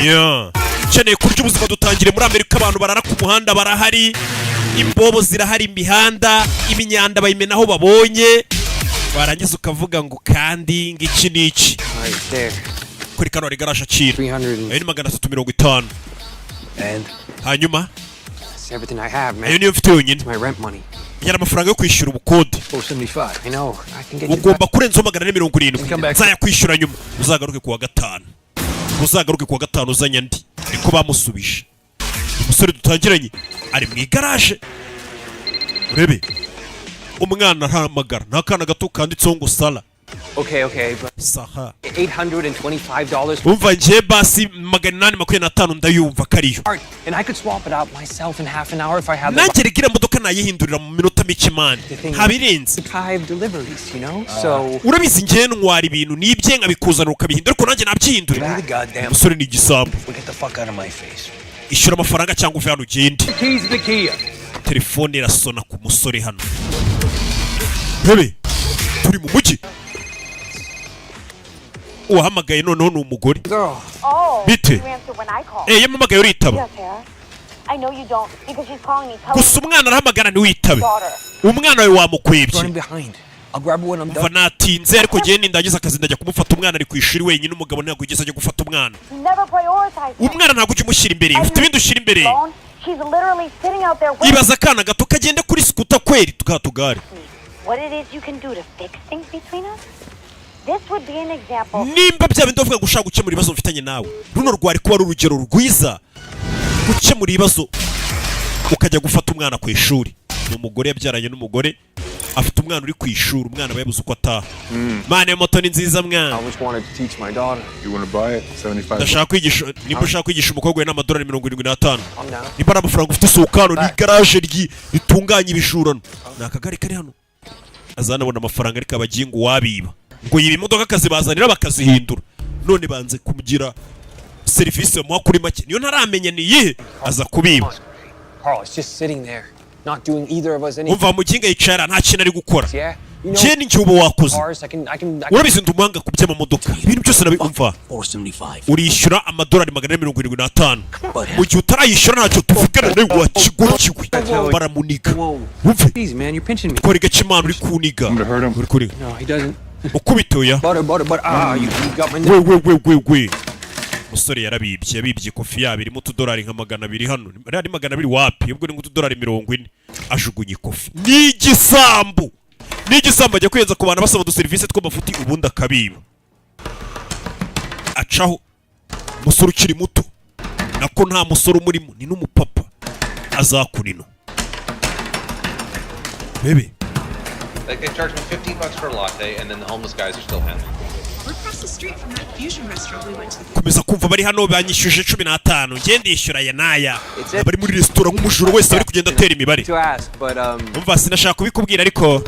Yeah. Ukeneye kurya ubuzima dutangire muri Amerika, abantu barara ku muhanda barahari, imbobo zirahari imihanda, imyanda bayimena aho babonye, warangiza ukavuga ngo kandi ngiki niki kuri kano Garasha cira ayo ni 350 hanyuma ayo niyo mfite yonyine yari amafaranga yo kwishyura ubukode. Ugomba kurenza 470 nzaya kwishyura nyuma. Uzagaruke kuwa gatanu uzanya ndi niko bamusubije. Umusore dutangiranye ari mu igaraje, urebe umwana ahamagara nta kana gato kanditseho ngo sala. Okay, saha $825. Umva nje basi 825 ndayumva kariyo. And I could swap it out myself in half an hour if I had the nanjye rigira modoka nayihindurira mu minota mike man habirenze 5 deliveries, you know. So urabizi nje ntwara ibintu nibye nkabikuzana ukabihindura ko nanjye nabyihindurira. Umusore ni igisambo. Ishyura amafaranga cyangwa uve hano ugende. Telefone irasona ku musore hano. Bebe turi mu mujyi. Uhamagaye noneho ni umugore. Bite yamamagaye uritaba. Gusa umwana arahamagara ntiwitabe. Umwana wawe wamukwebye. Umva natinze ariko ngiye nindangiza akazi ndajya kumufata umwana ari ku ishuri wenyine, umugabo ntabwo yigeze ajya gufata umwana. Umwana ntabwo ujya umushyira imbere, ufite ibindi ushyira imbere. Ibaza akana gato kagenda kuri skuta kweri tukatugare. Nimba byabe ndavuga gushaka gukemura ibibazo mfitanye nawe, runo rwari kuba ari urugero rwiza gukemura ibibazo ukajya gufata umwana ku ishuri. Umugore yabyaranye n'umugore afite umwana uri ku ishuri, umwana bayabuze uko ataha. Mane moto ni nziza mwana. Ndashaka kwigisha, nimba ushaka kwigisha umukobwa we n'amadolari 75. Nimba ari amafaranga ufite isukano ni garage ritunganya ibijurano. Ni akagari kari hano. Azanabona amafaranga ariko abagingo wabiba. Ngo yiba imodoka akazibazanira bakazihindura. None banze kumugira serivisi mu kuri make. Niyo ntaramenya ni yihe aza kubiba. Umva muginga yicara nta kintu ari gukora. Je ni cyo wakoze. Urabizi ndumanga ku by'amamodoka. Ibintu byose nabikumva. Urishyura amadolari 475. Mu gihe utarayishyura ntacyo tuvugana nawe wakigokiwe. Baramuniga. Umve. Kore gakimana uri kuniga. Uri kuri. Ukubitoya. We. Musore yabibye kofi yabo irimo $200 nka 200 hano. Ari 200 wapi? Ubwo ni $40 ajugunye kofi. Ni igisambu ajya kwenza ku bantu basaba uduserivisi tw'amafuti ubundi akabiba. Acaho musore ukiri muto nako nta musore umurimo ni n'umupapa azakunino. Bebe Like they charge me $15 for a latte, and then the homeless guys are still handling. We're across the street from that fusion restaurant we went to. Kumeza kumva bari hano banyishyuje 15 ngende yishyura ya naya. Bari muri restaurant nk'umujuro wese bari kugenda atera imibare. Umva sinashaka kubikubwira ariko.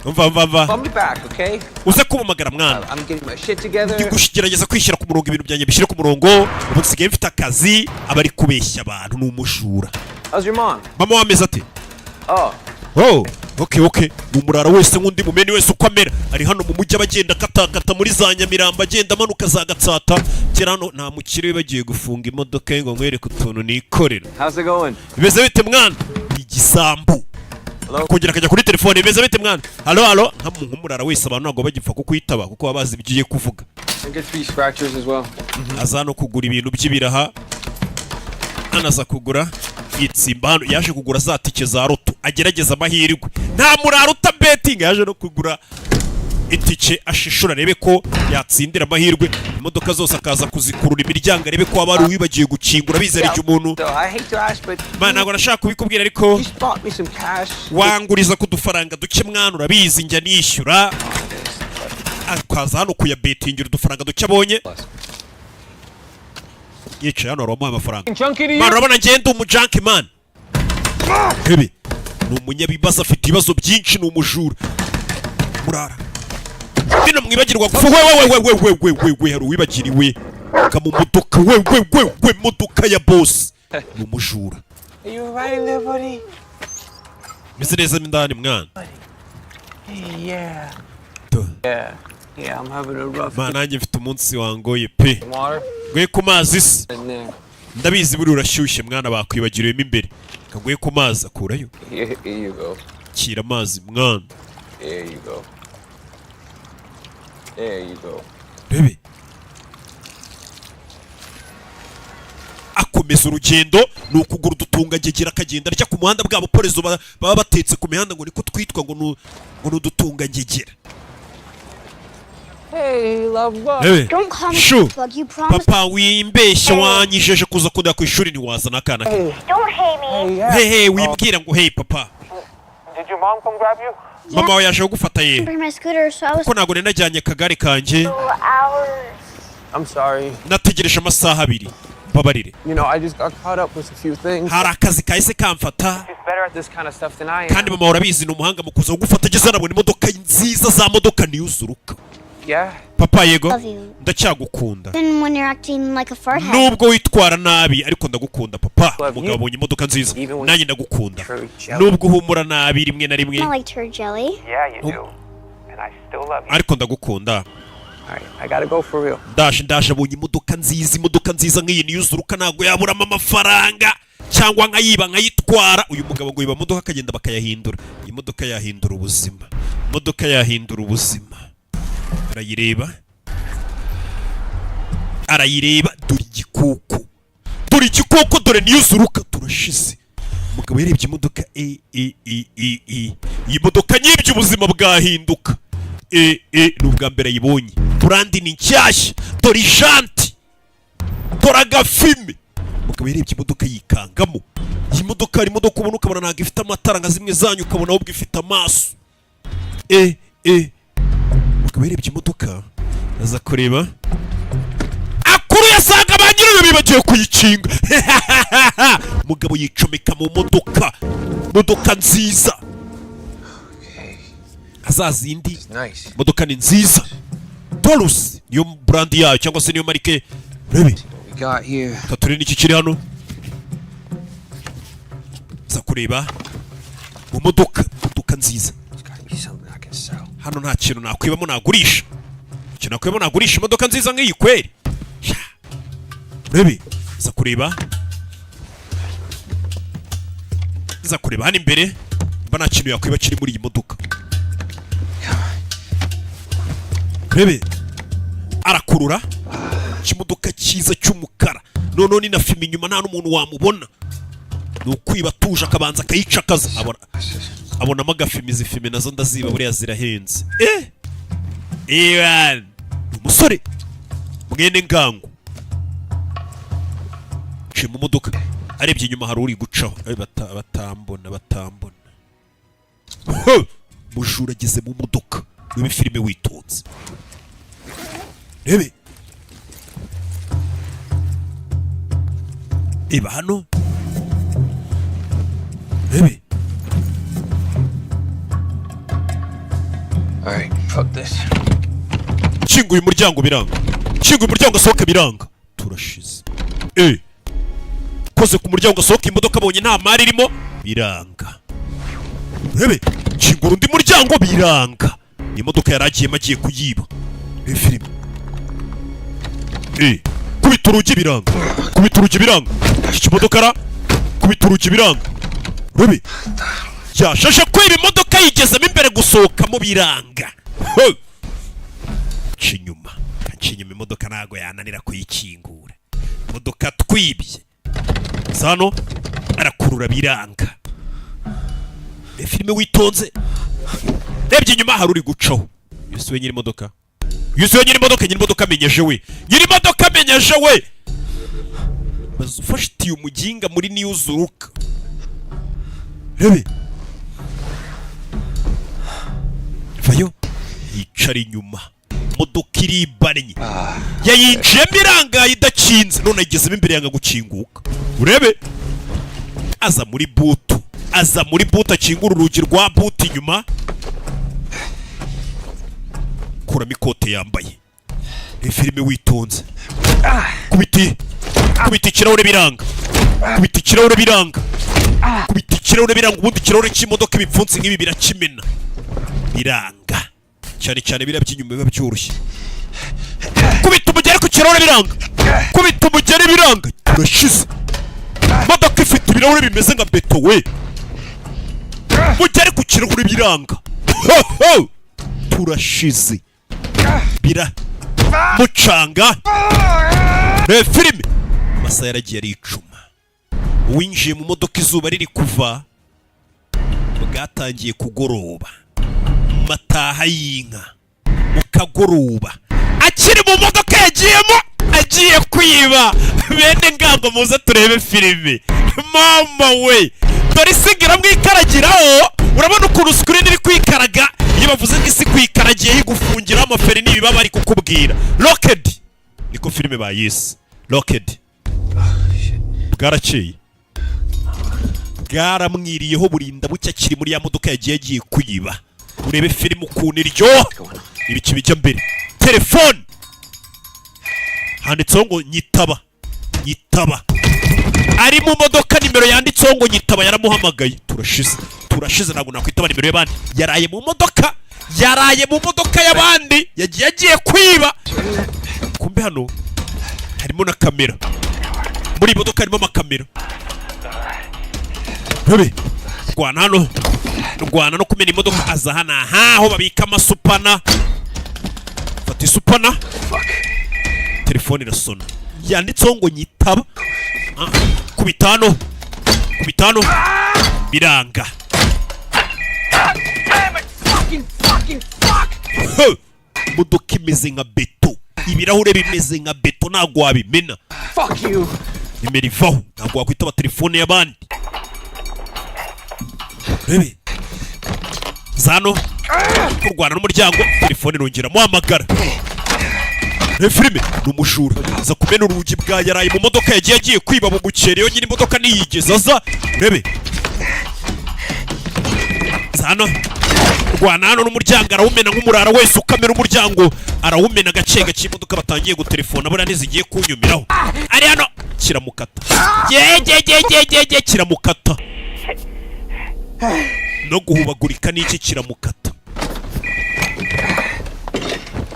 Umva. Call me back, okay? Uze kubumagara mwana. I'm getting my shit together. Ndigushikirageza kwishyira ku murongo ibintu byanjye bishyire ku murongo. Ubu nsigaye mfite akazi abari kubeshya abantu n'umujura. How's your mom? Mama wameze ate? Okay. Umurara wese nk'undi mumeni wese uko amera ari hano mu mujyi abagenda katakata muri za Nyamirambo agenda amanuka za Gatsata. Kera hano nta mukire bagiye gufunga imodoka ngo nkwereke utuntu nikorera. How's it going? Bimeze bite mwana? Igisambu. Kongera akajya kuri telefone. Bimeze bite mwana? Halo. Nk'umurara wese abantu ntabwo bagipfa kukwitaba kuko babazi bigiye kuvuga. I get 3 fractures as well. Azano kugura ibintu by'ibiraha. Anaza kugura itsimba hano yaje kugura za tike za roto agerageza amahirwe. Nta murara uta betting yaje no kugura itike ashishura rebe ko yatsindira amahirwe. Imodoka zose akaza kuzikurura imiryango rebe ko abari wibagiye gukingura bizera umuntu. Mana ntabwo nashaka kubikubwira ariko wanguriza kudufaranga duke mwana urabizi njya nishyura. Akaza hano kuya bettingira udufaranga duke abonye. Yicaye hano aramuha amafaranga. Mana urabona ngende umujunkie man. Bebe ni umunyabibazo afite ibibazo byinshi ni umujura. Murara bino mwibagirwa gufu we hari uwibagiriwe kamu modoka we modoka ya boss ni umujura. Are you right there, buddy? Meze neza ndani mwana. Yeah. Yeah, I'm having a rough Ma nanjye mfite umunsi wangoye pe. water. Gwe ku mazi se. In there. Ndabizi buri urashyushye mwana bakwibagiriwemo imbere. Kagwe ku mazi akurayo. Here you go. Kira amazi mwana. There you go. There you go. Bebe. Akomeza urugendo ni ukugura udutungangegera akagenda arya ku muhanda bwabo porezo baba batetse ku mihanda ngo niko twitwa ngo n'udutungangegera. Hey, love bug. Bebe. Don't call me Shu. bug, you promised. Papa wimbeshya wanyijeje kuza kujya ku ishuri ntiwazana akana ke. Hey, Don't hate me. hey, yeah. Hehe wimbwira ngo hey papa. Did your mom come grab you? Mama wawe yaje kugufata ye. Bring my scooter, so I was Ko ntabwo nari najyanye akagare kanjye. 2 hours. I'm sorry. Nategereje amasaha abiri. Babarire. You know, I just got caught up with a few things. Hari akazi kahise kamfata. She's better at this kind of stuff than I am. Kandi mama urabizi ni umuhanga mu kuza kugufata ageze anabona imodoka nziza za modoka niyuzuruka. Yeah? Papa yego Love you. ndacyagukunda. Then when you're acting like a farthead. Nubwo witwara nabi ariko ndagukunda papa. Love Umugabo you. abonye imodoka nziza Even when nanjye ndagukunda. True jelly. Nubwo uhumura nabi rimwe na rimwe Not like turd jelly. Yeah, you do. And I still love you. ariko ndagukunda. Alright, I gotta go for real. Ndaje abonye imodoka nziza nk'iyi niyuzuruka ntabwo yaburamo amafaranga cyangwa nkayiba nkayitwara. Uyu mugabo ngo yiba modoka akagenda bakayahindura. Iyi modoka yahindura ubuzima. Modoka yahindura ubuzima. Arayireba dore igikoko dore niyuzuruka turashize. Umugabo yarebye imodoka iyi modoka nyibye ubuzima bwahinduka. Nubwa mbere ayibonye. Brandi ni nshyashya dore ijanti dore agafime. Umugabo yarebye imodoka yikangamo. Iyi modoka ari imodoka ubona ukabona ntabwo ifite amatara nka zimwe zanyu ukabona ahubwo ifite amaso. Umugabo yarebye imodoka aza kureba akuru yasanga ba nyirayo bibagiye kuyikinga. Umugabo yicomeka mu modoka nziza. Azazindi Nice. modoka ni nziza. Taurus niyo brand yayo cyangwa se niyo marike. Rebe We got here. tature niki kiri hano. Za kureba mu modoka nziza. There's gotta be something I can sell. Hano nta kintu nakwibamo nagurisha. Ikintu nakwibamo nagurisha imodoka nziza nk'iyi kweri. Rebe za kureba hano imbere mba nta kintu yakwiba kiri muri iyi modoka. Rebe arakurura ikimodoka cyiza cy'umukara noneho ni na filime inyuma nta n'umuntu wamubona. Ni ukwiba atuje akabanza akayicakaza. Abonamo agafilime. Izi filime nazo ndaziba buriya zirahenze. Iwan umusore mwene ngango ciye mu modoka arebye inyuma hari uri gucaho. Batambona mujura ageze mu modoka niba filime witonze. Rebe hano. Rebe Alright, fuck this. kinguye umuryango biranga. Kinguye umuryango asohoke biranga. Turashize. Koze ku muryango asohoka imodoka abonye nta mari irimo biranga. Rebe kingura undi muryango biranga. Imodoka yaragiyemo agiye kuyiba. Filime. Kubita urugi biranga. Ikimodoka ara kubita urugi biranga. Rebe yashashe kwiba imodoka yigezemo imbere gusohokamo biranga. Cinyuma imodoka ntago yananira kuyikingura. Imodoka twibye zano arakurura biranga. Filime witonze. Rebye inyuma hari uri gucaho. Yusuye nyiri imodoka amenyeje we. Nyiri imodoka amenyeje we. Bazufashitiye umuginga muri niyuzuruka. Rebe vayo yicara inyuma. Modoka iribanye. Yayinjiyemo irangaye idakinze none ayigezemo imbere yanga gukinguka. Urebe aza muri butu akingura urugi rwa butu inyuma. Kuramo ikote yambaye. Filime witonze. Kubita ikirahure biranga. Ubundi ikirahure cy'imodoka ibipfunsi nk'ibi birakimena. Biranga. cyane cyane biriya by'inyuma biba byoroshye. Kubita umugeri ku kirahure biranga, kubita umugeri biranga, turashize. Imodoka ifite ibirahure bimeze nka beto we, mugeri ku kirahure biranga, turashize. Bira mucanga filime. Amasaha yaragiye aricuma, winjiye mu modoka izuba riri kuva, bwatangiye kugoroba, mataha y'inka mu kagoroba. Akiri mu modoka yagiyemo, agiye kwiba. Bene ngango muze turebe filime. Mama we, dore isigira mwikaragiraho. Urabona ukuntu screen iri kwikaraga. Iyo bavuze ngo isi kwikaragiye higufungira amaferi nibiba bari kukubwira. Locked niko filime bayise. Locked. Bwarakeye, bwaramwiriyeho burinda bucya kiri muri ya modoka yagiye kuyiba. Urebe filime ukuntu iryo ibiki bijya mbere. Telefone handitseho ngo nyitaba, nyitaba. Ari mu modoka nimero yanditseho ngo nyitaba, yaramuhamagaye. Turashize ntabwo nakwitaba nimero y'abandi. Yaraye mu modoka y'abandi, yagiye kwiba. Kumbe hano harimo na kamera, muri modoka harimo amakamera. Bebe rwana no kumena imodoka. Aza hano aho babika amasupana. Fata isupana. Telefone irasona, yanditseho ngo nyitaba. Kubitano biranga. Modoka imeze nka beto, ibirahure bimeze nka beto, ntabwo wabimena. Nimero ivaho, ntabwo wakwitaba telefone y'abandi. Bebe zano kurwana n'umuryango, telefone irongera muhamagara. Filime n'umushura za kumena urugi bwa yaraye mu modoka yagiye kwiba mu muceri. Yo nyine imodoka niyigeza za rebe zano rwana hano n'umuryango arawumena nk'umurara wese ukamera umuryango arawumena gake gake. Imodoka batangiye gutelefona bora nizigiye kunyumiraho. Ari hano kiramukata, kiramukata no guhubagurika n'iki kiramukata.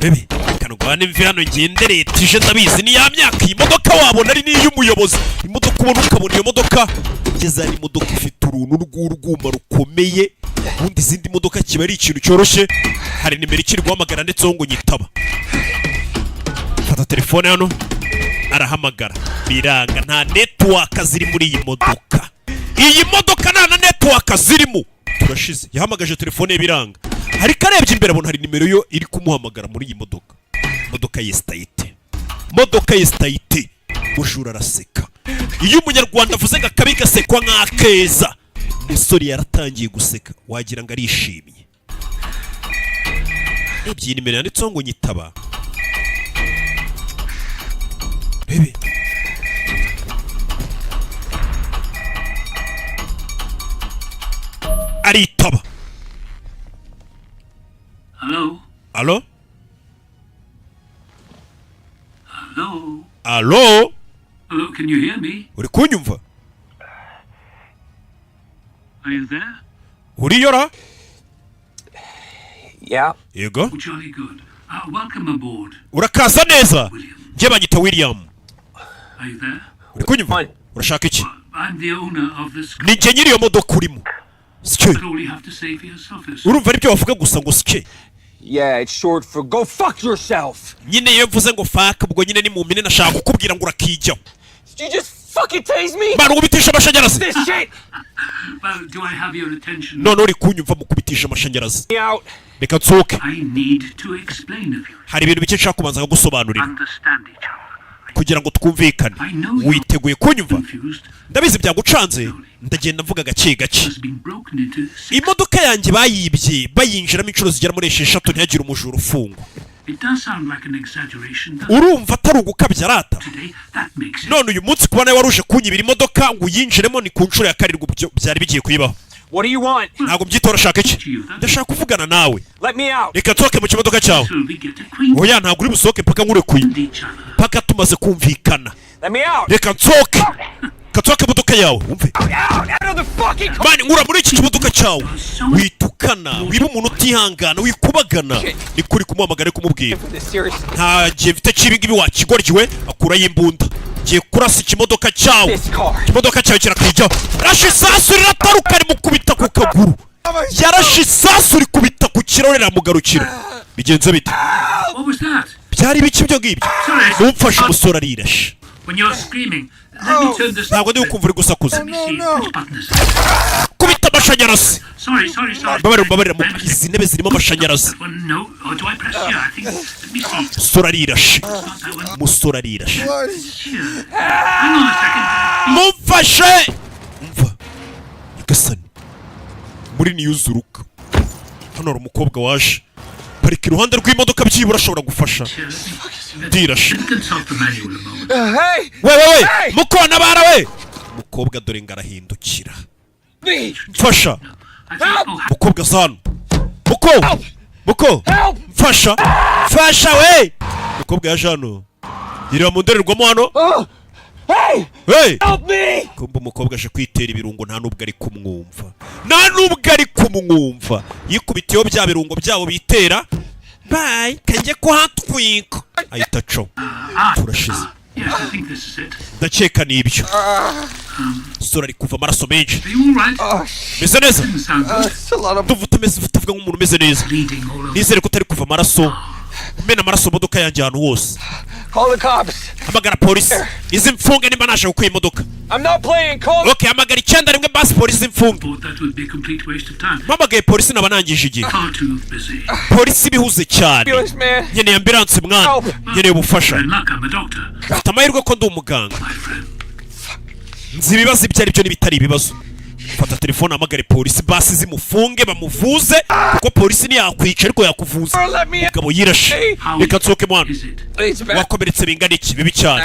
Bebe kanugwane mvi hano ngendereye tije ndabizi ni ya myaka. Iyi modoka wabona ari n'iy'umuyobozi. Imodoka ubona ukabona iyo modoka ngeze ari imodoka ifite uruntu rw'urwuma rukomeye. Ubundi izindi modoka kiba ari ikintu cyoroshye. Hari nimero ikiri guhamagara ndetseho ngo nyitaba. Fata telefone hano arahamagara biranga. Nta network ziri muri iyi modoka. Iyi modoka nta na network zirimo. Turashize, yahamagaje telefone ye biranga. Ariko arebye imbere abona hari nimero yo iri kumuhamagara muri iyi modoka. Modoka yesitayite. Mujura araseka. Iyo umunyarwanda avuze ngo akabi gasekwa nk'akeza, umusore yaratangiye guseka wagira ngo arishimye. Ebye nimero yanditseho ngo nyitaba. Bebe aritaba. Hello? Hello? Hello? Hello? Hello, can you hear me? Uri kunyumva? Are you there? Uri yora? Yeah. Yego. Oh, jolly good. Welcome aboard. Urakaza neza. William. Nje banyita William. Are you there? Uri kunyumva? Urashaka iki? I'm the owner of this car. Nije nyiri yo modoka urimo. Sike. That's all you have to say for yourself is... Urumva aribyo wavuga gusa ngo sike. Yeah, it's short for go fuck yourself. Nyine iyo mvuze ngo fuck ubwo nyine ni mumine nashaka kukubwira ngo urakijyaho. Did you just fucking tase me? Bana ubitisha amashanyarazi. This shit. Well, do I have your attention? None uri kunyumva mu kubitisha amashanyarazi. Me out. Reka nsohoke. I need to explain a few. Hari ibintu bike nshaka kubanza kugusobanurira Understand each other. kugira ngo twumvikane. Witeguye kunyumva? Confused. Ndabizi byagucanze. Ndagenda mvuga gake gake. Has been broken into 6. Imodoka yanjye bayibye bayinjiramo inshuro zigera muri 6 ntihagire umujura ufungwa. It does sound like an exaggeration. Urumva atari ugukabya arata. Today, that makes it. None uyu munsi kubona waruje kunyibira imodoka ngo uyinjiremo ni ku nshuro ya karindwi byari bigiye kuyibaho. What do you want? Ntabwo mbyitoro shaka iki? Ndashaka kuvugana nawe. Let me out. Reka nsohoke mu kimodoka cyawe. So we get acquainted Oya ntabwo uri busohoke mpaka nkurekuye. each other. Paka tumaze kumvikana. Let me out. Reka nsohoke. katwaka imodoka yawe wumve Out of the fucking car! mani nkura muri iki kimodoka cyawe witukana wiba umuntu utihangana wikubagana ni kuri kumuhamagara kumubwira For this seriously. nta gihe mfite cy'ibi ngibi wakigoryiwe akurayo imbunda ngiye kurasa ikimodoka cyawe This car. ikimodoka cyawe kirakwijyaho rashe isasu rirataruka rimukubita ku kaguru yarashe isasu rikubita ku kirahure riramugarukira bigenze bite What was that? byari biki ibyo ngibyo numfashe umusore arirashe When you're screaming, let me turn this. ntabwo ndi ukumva uri gusakuza Let me see. Which button is it? kubita amashanyarazi Sorry. mbabarira izi ntebe zirimo amashanyarazi That one, no. Or do I press here? I think. Let me see. umusore arirashe Not that one. umusore arirashe Here. Hang on a second. mumfashe mva nyagasani muri niyuzuruka hano hari umukobwa waje parika iruhande rw'imodoka byibura ashobora gufasha Here, ndirashe let me consult the manual a moment. Hey! we mukona bara we umukobwa dore ngarahindukira Me! mfasha I think. Oh, mukobwa zano muko Help! mfasha we mukobwa yaje hano yireba mu ndorerwamo hano Oh! Hey! hey Help me! kumva umukobwa aje kwitera ibirungo nta nubwo ari kumwumva yikubitiyeho bya birungo byabo bitera bye kanjye kuhatwika ahita aco turashize yes, I think this is it. ndakeka nibyo sura ari kuva amaraso menshi Are you all right? meze neza Didn't sound good. It's a lot of tuvuga nk'umuntu umeze neza Bleeding all over. nizere ko utari kuva amaraso umena amaraso imodoka yanjye ahantu hose Call the cops. hamagara polisi izi mfunge nimba naje gukwiye imodoka I'm not playing. Call. okay hamagara 911 basi polisi mfunge Thought that would be a complete waste of time. mpamagaye polisi naba nangije igihe Far too busy. polisi ibihuze cyane Ambulance man. nkeneye ambilanse mwana Help. nkeneye ubufasha And luck, I'm a doctor, mfite amahirwe ko ndi umuganga my friend. nzi ibibazo ibyo ari byo n'ibitari ibibazo fata telefone hamagare polisi basi zimufunge bamuvuze kuko polisi ntiyakwica ariko yakuvuza Let me. umugabo yirashe How reka nsohoke mwana is it? It's bad. wakomeretse bingana iki bibi cyane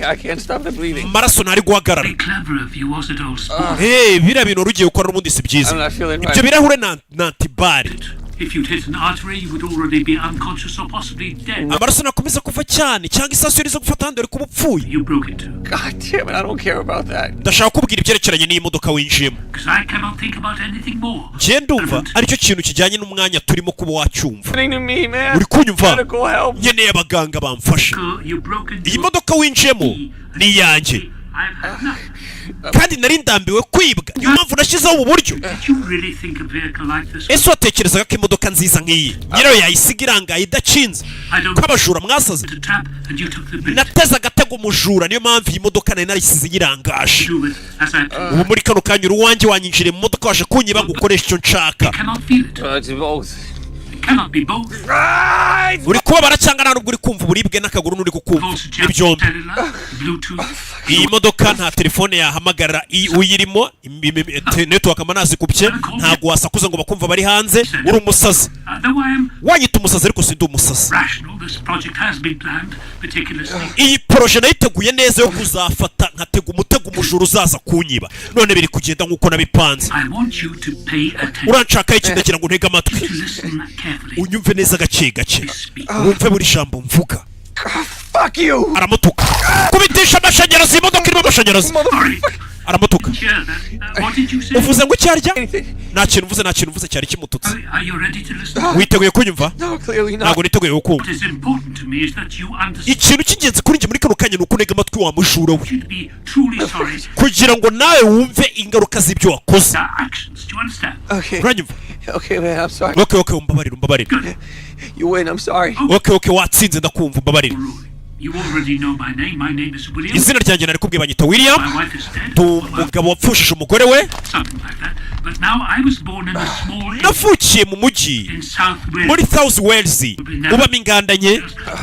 I can't stop the bleeding. amaraso ntari guhagarara Very clever of you, was it all sport? biriya bintu rugiye gukora n'ubundi si byiza I'm not feeling ibyo right. birahure na antibari If you'd hit an artery, you would already be unconscious or possibly dead. amaraso nakomeza kuva cyane cyangwa isasu rizo gufata handi ari kuba upfuye You broke it too. God damn it! I don't care about that. ndashaka kubwira ibyerekeranye n'iyi modoka winjiyemo Because I cannot think about anything more. njye ndumva aricyo kintu kijyanye n'umwanya turimo kuba wacyumva Happening to me, man. uri kunyumva Medical help. nkeneye abaganga bamfasha You broke into iyi modoka winjiyemo ni iyanjye I've had enough. kandi nari ndambiwe kwibwa niyo mpamvu nashyizeho ubu buryo Did you really think a vehicle like this? ese watekerezaga ko imodoka nziza nk'iyi nyirayo yayisiga irangaye idacinze I don't ko abajura mwasaze a trap and you took the bait. nateze agatego umujura niyo mpamvu iyi modoka nari narisize yirangaje Do it as I please. ubu muri kano kanya uri uwanjye wanyinjiriye mu modoka waje kunyiba ngo ukoreshe icyo nshaka Cannot feel it. It's both. It cannot be both. Right. uri kubabara cyangwa nta nubwo uri kumva uburibwe n'akaguru n'uri kukumva Voltage ni byombi cellular, Bluetooth. iyi modoka nta telefone yahamagara uyirimo network amanazikubye ntabwo wasakuza ngo bakumva bari hanze uri umusazi Though I am wanyita umusazi ariko sindi umusazi rational, this project has been planned meticulously. iyi poroje nayiteguye neza yo kuzafata nkatega umutego umujura uzaza kunyiba none biri kugenda nk'uko nabipanze I want you to pay attention. uranshakaho iki ndagira ngo ntege amatwi To listen carefully. unyumve neza gake gake Speak. wumve buri jambo mvuga Fuck you. aramutuka kubitisha amashanyarazi imodoka irimo amashanyarazi Sorry. aramutuka Hear that? What did you say? uvuze ngo icyarya Anything. nta kintu uvuze cyari kimututse Are you ready to listen? witeguye kunyumva No, clearly not. ntabwo niteguye kukumva What is important to me is that you understand. ikintu cy'ingenzi kuri njye muri kano kanya ni ukunega amatwi wa mujura we You should be truly sorry for kugira ngo nawe wumve ingaruka z'ibyo wakoze their actions. Do you understand? Okay. uranyumva Okay, man. I'm sorry. okay umbabarire You win. I'm sorry. okay watsinze ndakumva umbabarire You already know my name. My name is William. izina ryanjye nari kubwiye banyita William My wife is dead. ndi umugabo wapfushije umugore we Something like that. But now I was born in a small inn navukiye mu mujyi in South Wales. muri South Wales ubamo ingandanye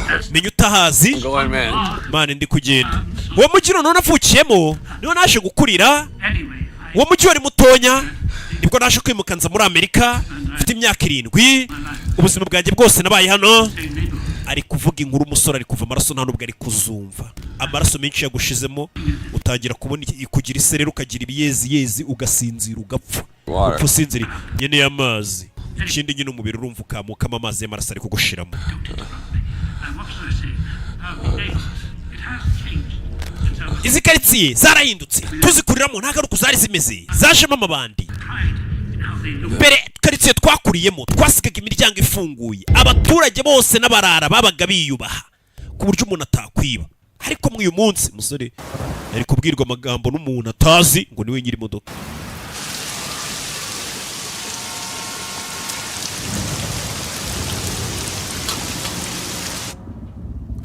That's menya utahazi Go on, man. mane ndi kugenda uwo mujyi noneho navukiyemo niho naje gukurira anyway. uwo mujyi wari mutonya nibwo naje kwimuka nza muri Amerika mfite imyaka 7 ubuzima bwanjye bwose nabaye hano ari kuvuga inkuru umusore ari kuva amaraso nta nubwo ari kuzumva amaraso menshi yagushizemo utangira kubona kugira iserero ukagira ibiyezi ugasinzira ugapfa upfa usinzira nyeneye amazi ikindi nyine umubiri urumva ukamukamo amazi y'amaraso ari kugushiramo And what should I say? It has changed since I was izi karitsiye zarahindutse tuzikuriramo nta garuka zari zimeze zajemo amabandi mbere karitsiye twakuriyemo twasigaga imiryango ifunguye abaturage bose n'abarara babaga biyubaha ku buryo umuntu atakwiba ariko mw'uyu munsi musore yari kubwirwa amagambo n'umuntu atazi ngo niwe nyiri imodoka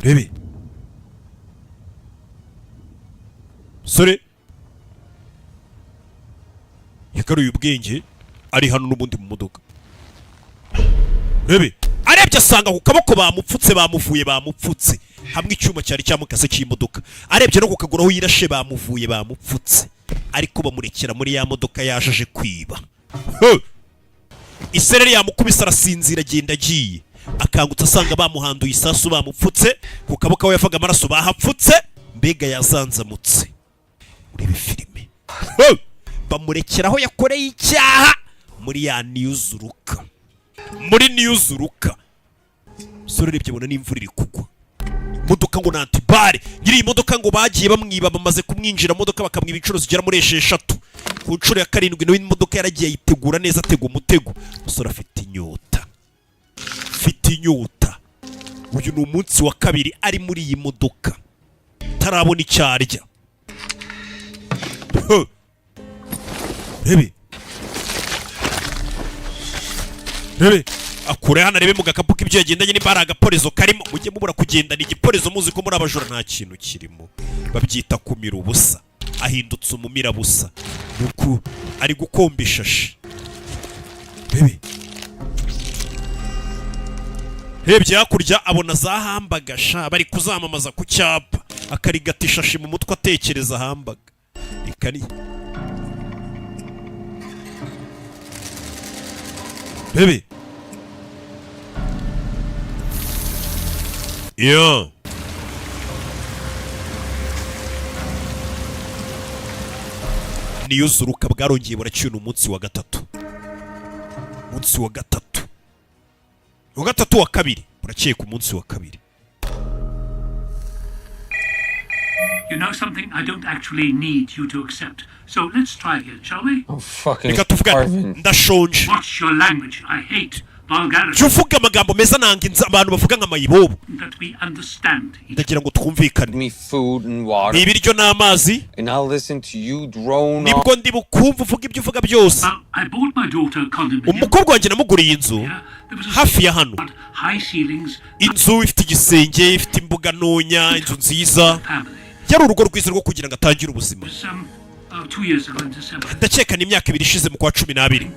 rebe sore yagaruye ubwenge ari hano n'ubundi mu modoka rebe arebye asanga ku kaboko bamupfutse bamupfutse hamwe icyuma cyari cyamukase cy'imodoka arebye no ku kaguru aho yirashe bamupfutse ariko bamurekera muri ya modoka yaje kwiba isereri yamukubise arasinzira agenda agiye akangutse asanga bamuhanduye isasu bamupfutse ku kaboko aho yafaga amaraso bahapfutse mbega yazanzamutse urebe filime bamurekera aho yakoreye icyaha muri ya niyuzuruka sore rebye bona n'imvura iri kugwa modoka ngo nantibare nyiri iyi modoka ngo bagiye bamwiba bamaze kumwinjira modoka bakamwiba inshuro zigera muri 6 ku nshuro ya 7 nawe imodoka yaragiye yitegura neza atega umutego musore afite inyota uyu ni umunsi wa kabiri ari muri iyi modoka tarabona icyarya rebe akure hano arebe mu gakapu k'ibyo yagendanye nimba hari agaporezo karimo mujye mubura kugendana igiporezo muzi ko muri abajura nta kintu kirimo babyita kumira ubusa ahindutse umumira busa nuko ari gukomba ishashi bebe rebye hakurya abona za hambagasha bari kuzamamaza ku cyapa akarigata ishashi mu mutwe atekereza hambaga ikani bebe yo niyuzuruka bwarongeye buraciye umunsi wa gatatu wa kabiri buraciye ku munsi wa kabiri. You know something? I don't actually need you to accept. So let's try again, shall we? Oh, fucking Reka tuvuga Arvin. ndashonje. Watch your language. I hate vulgarity. Juvuga amagambo meza nanginza abantu bavuga nka mayibobo. That we understand. Ndagira ngo twumvikane. Me food and water. Ibiryo n'amazi. And I'll listen to you drone on. Nibwo ndi bukumva uvuga ibyo uvuga byose. Well, I bought my daughter a condominium. Umukobwa wanjye namuguriye inzu Yeah, there was a hafi ya hano. high ceilings. Inzu ifite igisenge, ifite imbuga ntonya, inzu nziza. Family. Yari urugo rwiza rwo kugira ngo atangire ubuzima. It was 2 years ago in December. Ndakeka ni imyaka 2 ishize mu kwa 12.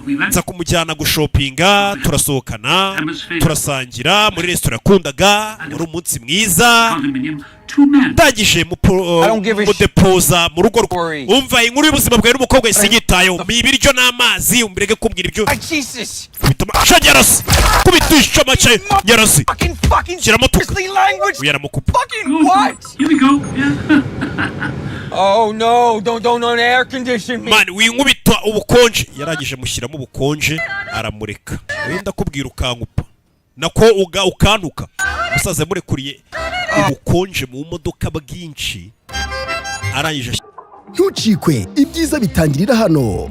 We went. Nza kumujyana gushopinga, turasohokana, turasangira muri resitora yakundaga, wari umunsi mwiza. Condominium. 2 men. Ndangije mu depoza mu rugo rwe. Umva inkuru y'ubuzima bwawe n'umukobwa yisinyitayeho. Mi ibiryo n'amazi umbirege kumbwira ibyo. Jesus! Bituma shagerasi. Kubitisha mace yarasi. Fucking Kiramo tuka. seriously language! Uyaramukupa. Fucking what? Here we go. Yeah. Oh no, don't air condition me. Man, winkubita ubukonje. Yaragije mushyiramo ubukonje aramureka. Wenda kubwira ukankupa. Nako ukantuka. Musaza murekuriye ubukonje mu modoka bwinshi. Arangije ntucikwe ibyiza bitangirira hano.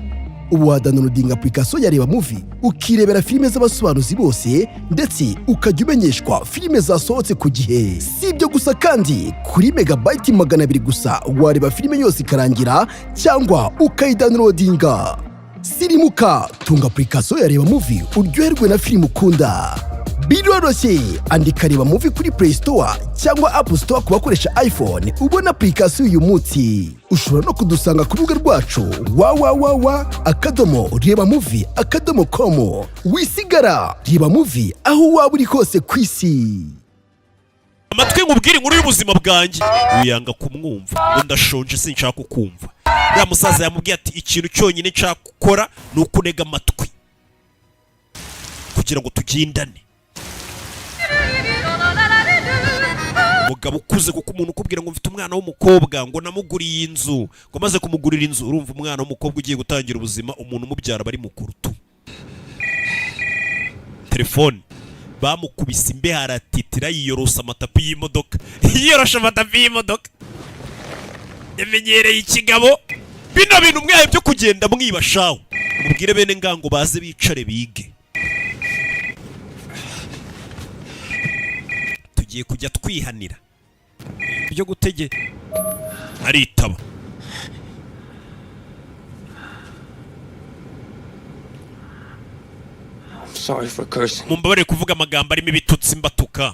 Ubu wadownloading application ya Reba Movie ukirebera filime z'abasobanuzi bose ndetse ukajya umenyeshwa filime zasohotse ku gihe. Si ibyo gusa kandi kuri megabyte 200 gusa wareba filime yose ikarangira cyangwa ukayidownloadinga. Sirimuka tunga application ya Reba Movie uryoherwe na filime ukunda. Biroroshye, andika Reba Movie kuri Play Store cyangwa App Store ku bakoresha iPhone ubona application uyu munsi. Ushobora no kudusanga ku rubuga rwacu www.rebamovie.com. Wisigara Reba Movie aho waba uri hose ku isi. amatwi nkubwira inkuru y'ubuzima bwanjye. Uyanga kumwumva. Ngo ndashonje sinshaka kukumva. Ya musaza yamubwiye ati ikintu cyonyine nshaka gukora ni ukunega amatwi kugira ngo tugendane. Umugabo ukuze kuko umuntu ukubwira ngo mfite umwana w'umukobwa ngo namuguriye inzu ngo maze kumugurira inzu urumva umwana w'umukobwa ugiye gutangira ubuzima umuntu umubyara bari mukuru tu. Telefone bamukubise imbeho aratitira yiyorosa amatapi y'imodoka. Yiyorosha amatapi y'imodoka. yamenyereye ikigabo. Bino bintu mwaye byo kugenda mwibashaho. Mubwire bene ngango baze bicare bige. Tugiye kujya twihanira. Byo gutege aritaba. Sorry for cursing. Mumbabare kuvuga amagambo arimo ibitutsi mbatuka.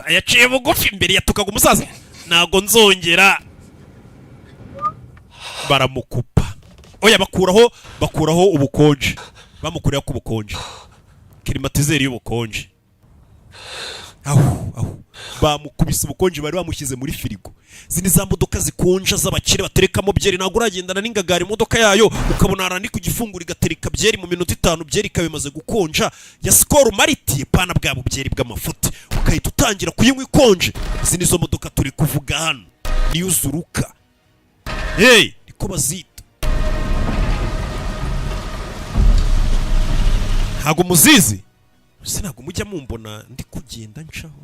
Yaciye bugufi imbere yatukaga umusaza. Nago nzongera. Baramukupa. Oya bakuraho ubukonje. Bamukurira ku bukonje. Klimatizeri y'ubukonje. Aho. Bamukubise ubukonje bari bamushyize muri firigo. Zini za modoka zikonja z'abakire baterekamo byeri nagura uragendana n'ingagari imodoka yayo ukabona arandi ku gifungura igatereka byeri mu minota 5 byeri kabimaze gukonja ya Skol Mariti pana bwabo byeri bw'amafuti ukahita utangira kuyinywa ikonje. Zini zo modoka turi kuvuga hano niyo zuruka. Hey, niko bazita. Hago muzizi sinago mujya mumbona ndi kugenda ncaho.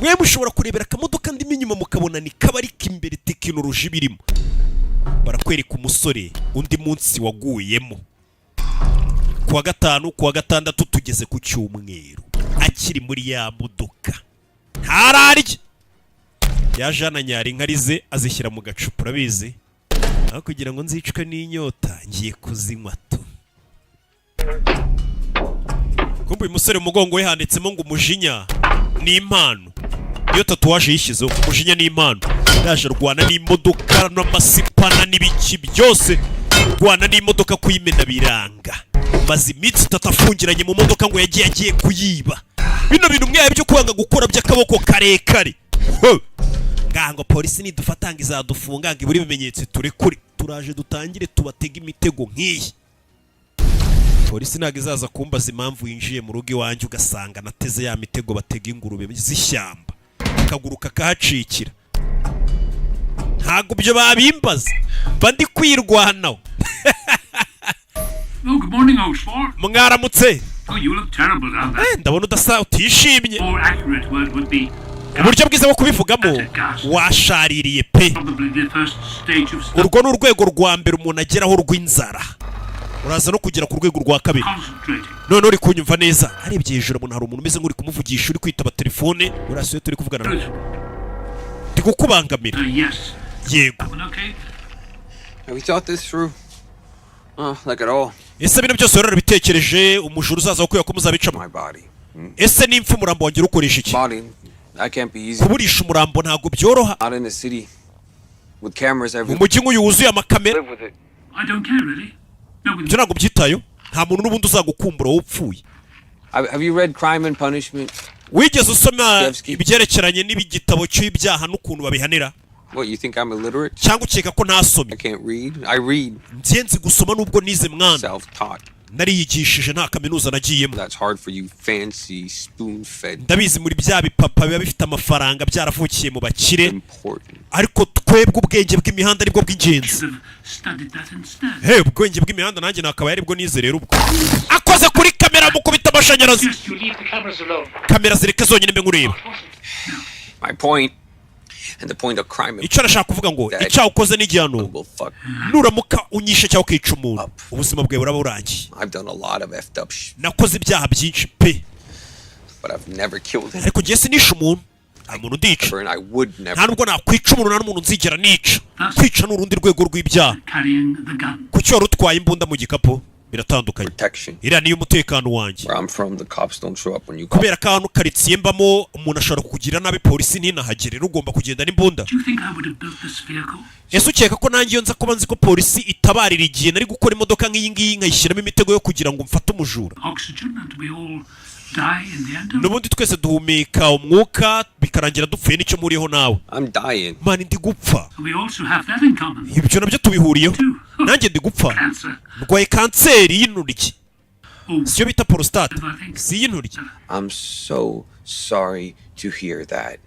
Mwe mushobora kurebera akamodoka ndimo inyuma mukabona ni kabarika imbere tekinoloji birimo. Barakwereka umusore undi munsi waguyemo. Kuwa gatanu kuwa gatandatu tugeze ku cyumweru akiri muri ya modoka. Hararye yaje ananyara inkarize azishyira mu gacupa urabizi. Aho kugira ngo nzicwe n'inyota ngiye kuzinywa tu. Kumbe uyu musore mugongo we handitsemo ngo umujinya ni impano. Iyo tatuwaje yishyizeho umujinya ni impano. Yaje rwana n'imodoka n'amasipana n'ibiki byose. Rwana n'imodoka kuyimena biranga. Maze imitsi tatafungiranye mu modoka ngo yagiye kuyiba. Bino bintu mwaye byo kwanga gukora by'akaboko karekare. Ngango polisi nidufatanga izadufunga ngo iburi bimenyetse ture kuri. Turaje dutangire tubatega imitego nk'iyi. Polisi ntago izaza kumbaza impamvu yinjiye mu rugo iwanjye ugasanga nateze ya mitego batega ingurube z'ishyamba akaguruka kahacikira. Ntago byo babimbaza bandi kwirwanaho. Oh, good morning, Oxford. Mwaramutse. Oh, you look terrible down there. Ndabona udasa utishimye. More accurate word would be Uburyo bwiza bwo kubivugamo washaririye pe. probably the first stage of Urwo n'urwego rwa mbere umuntu ageraho rw'inzara. Uraza no kugera ku rwego rwa kabiri. concentrating. None uri kunyumva neza. Arebye hejuru umuntu hari umuntu umeze nk'uri kumuvugisha uri kwitaba telefone. Urasuye turi kuvugana nawe. Ndi kukubangamira. Yes. Yego. That one okay? Have we thought this through? Like at all? Ese bino byose rero bitekereje umujuru uzaza kuya ko muzabicamo. My body. Ese nimfa umurambo wangira ukoresha iki? Body. That can't be easy. Kuburisha umurambo ntago byoroha. Out in the city. With cameras Mu everywhere. mujyi nk'uyu wuzuye amakamera. Live with it. I don't care really. No, with Byo ntago byitayo. Nta muntu n'ubundi uzagukumbura wowe upfuye. Have you read Crime and Punishment? Wigeze usoma Chevsky. ibyerekeranye n'ibigitabo cy'ibyaha n'ukuntu babihanira? What, you think I'm illiterate? Cyangwa ukeka ko ntasomye? I can't read. I read. Nzi gusoma nubwo nize mwana. Self-taught. Nariyigishije nta kaminuza nagiyemo. That's hard for you fancy, spoon-fed. Ndabizi muri bya bipapa biba bifite amafaranga byaravukiye mu bakire. Important. Ariko twebwe ubwenge bw'imihanda nibwo bw'ingenzi. should have studied that instead. Hey, ubwenge bw'imihanda nanjye nakabaye aribwo nize rero ubwo. Akoze kuri kamera mukubita amashanyarazi. Just you leave the cameras alone. Kamera zireke zonyine mbe nkureba. My point, and the point of crime and Icyo nashaka kuvuga ngo icyaha ukoze n'igihano will fuck. nuramuka unyishe cyangwa ukica umuntu ubuzima bwawe buraba burangiye. I've done a lot of effed up shit, Nakoze ibyaha byinshi pe but I've never killed him. ariko ngiye sinisha umuntu. Nta muntu ndica. And I would Nta never. nubwo nakwica umuntu nta n'umuntu nzigera nica. Kwica ni urundi rwego rw'ibyaha. Carrying the gun. Kuki wari utwaye imbunda mu gikapu biratandukanye. Protection. Iriya niyo umutekano wanjye. Where I'm from, the cops don't show up when you call. Kubera ko ahantu karitsiye mbamo umuntu ashobora kukugira nabi polisi ntinahagere rero ugomba kugenda n'imbunda. Do you think I would have built this vehicle? Ese ukeka ko nanjye iyo nza kuba nzi ko polisi itabarira igihe nari gukora imodoka nk'iyi ngiyi nkayishyiramo imitego yo kugira ngo mfate umujura? Oxygen and we all die in the end. N'ubundi twese duhumeka umwuka bikarangira dupfuye n'icyo muriho nawe. I'm dying. Mani ndi gupfa. We also have that in common. Ibyo nabyo tubihuriyeho. Nanjye ndi gupfa. Cancer. Ndwaye kanseri y'intoryi. Oh, Siyo bita prostate. I think. Si y'intoryi. I'm so sorry to hear that.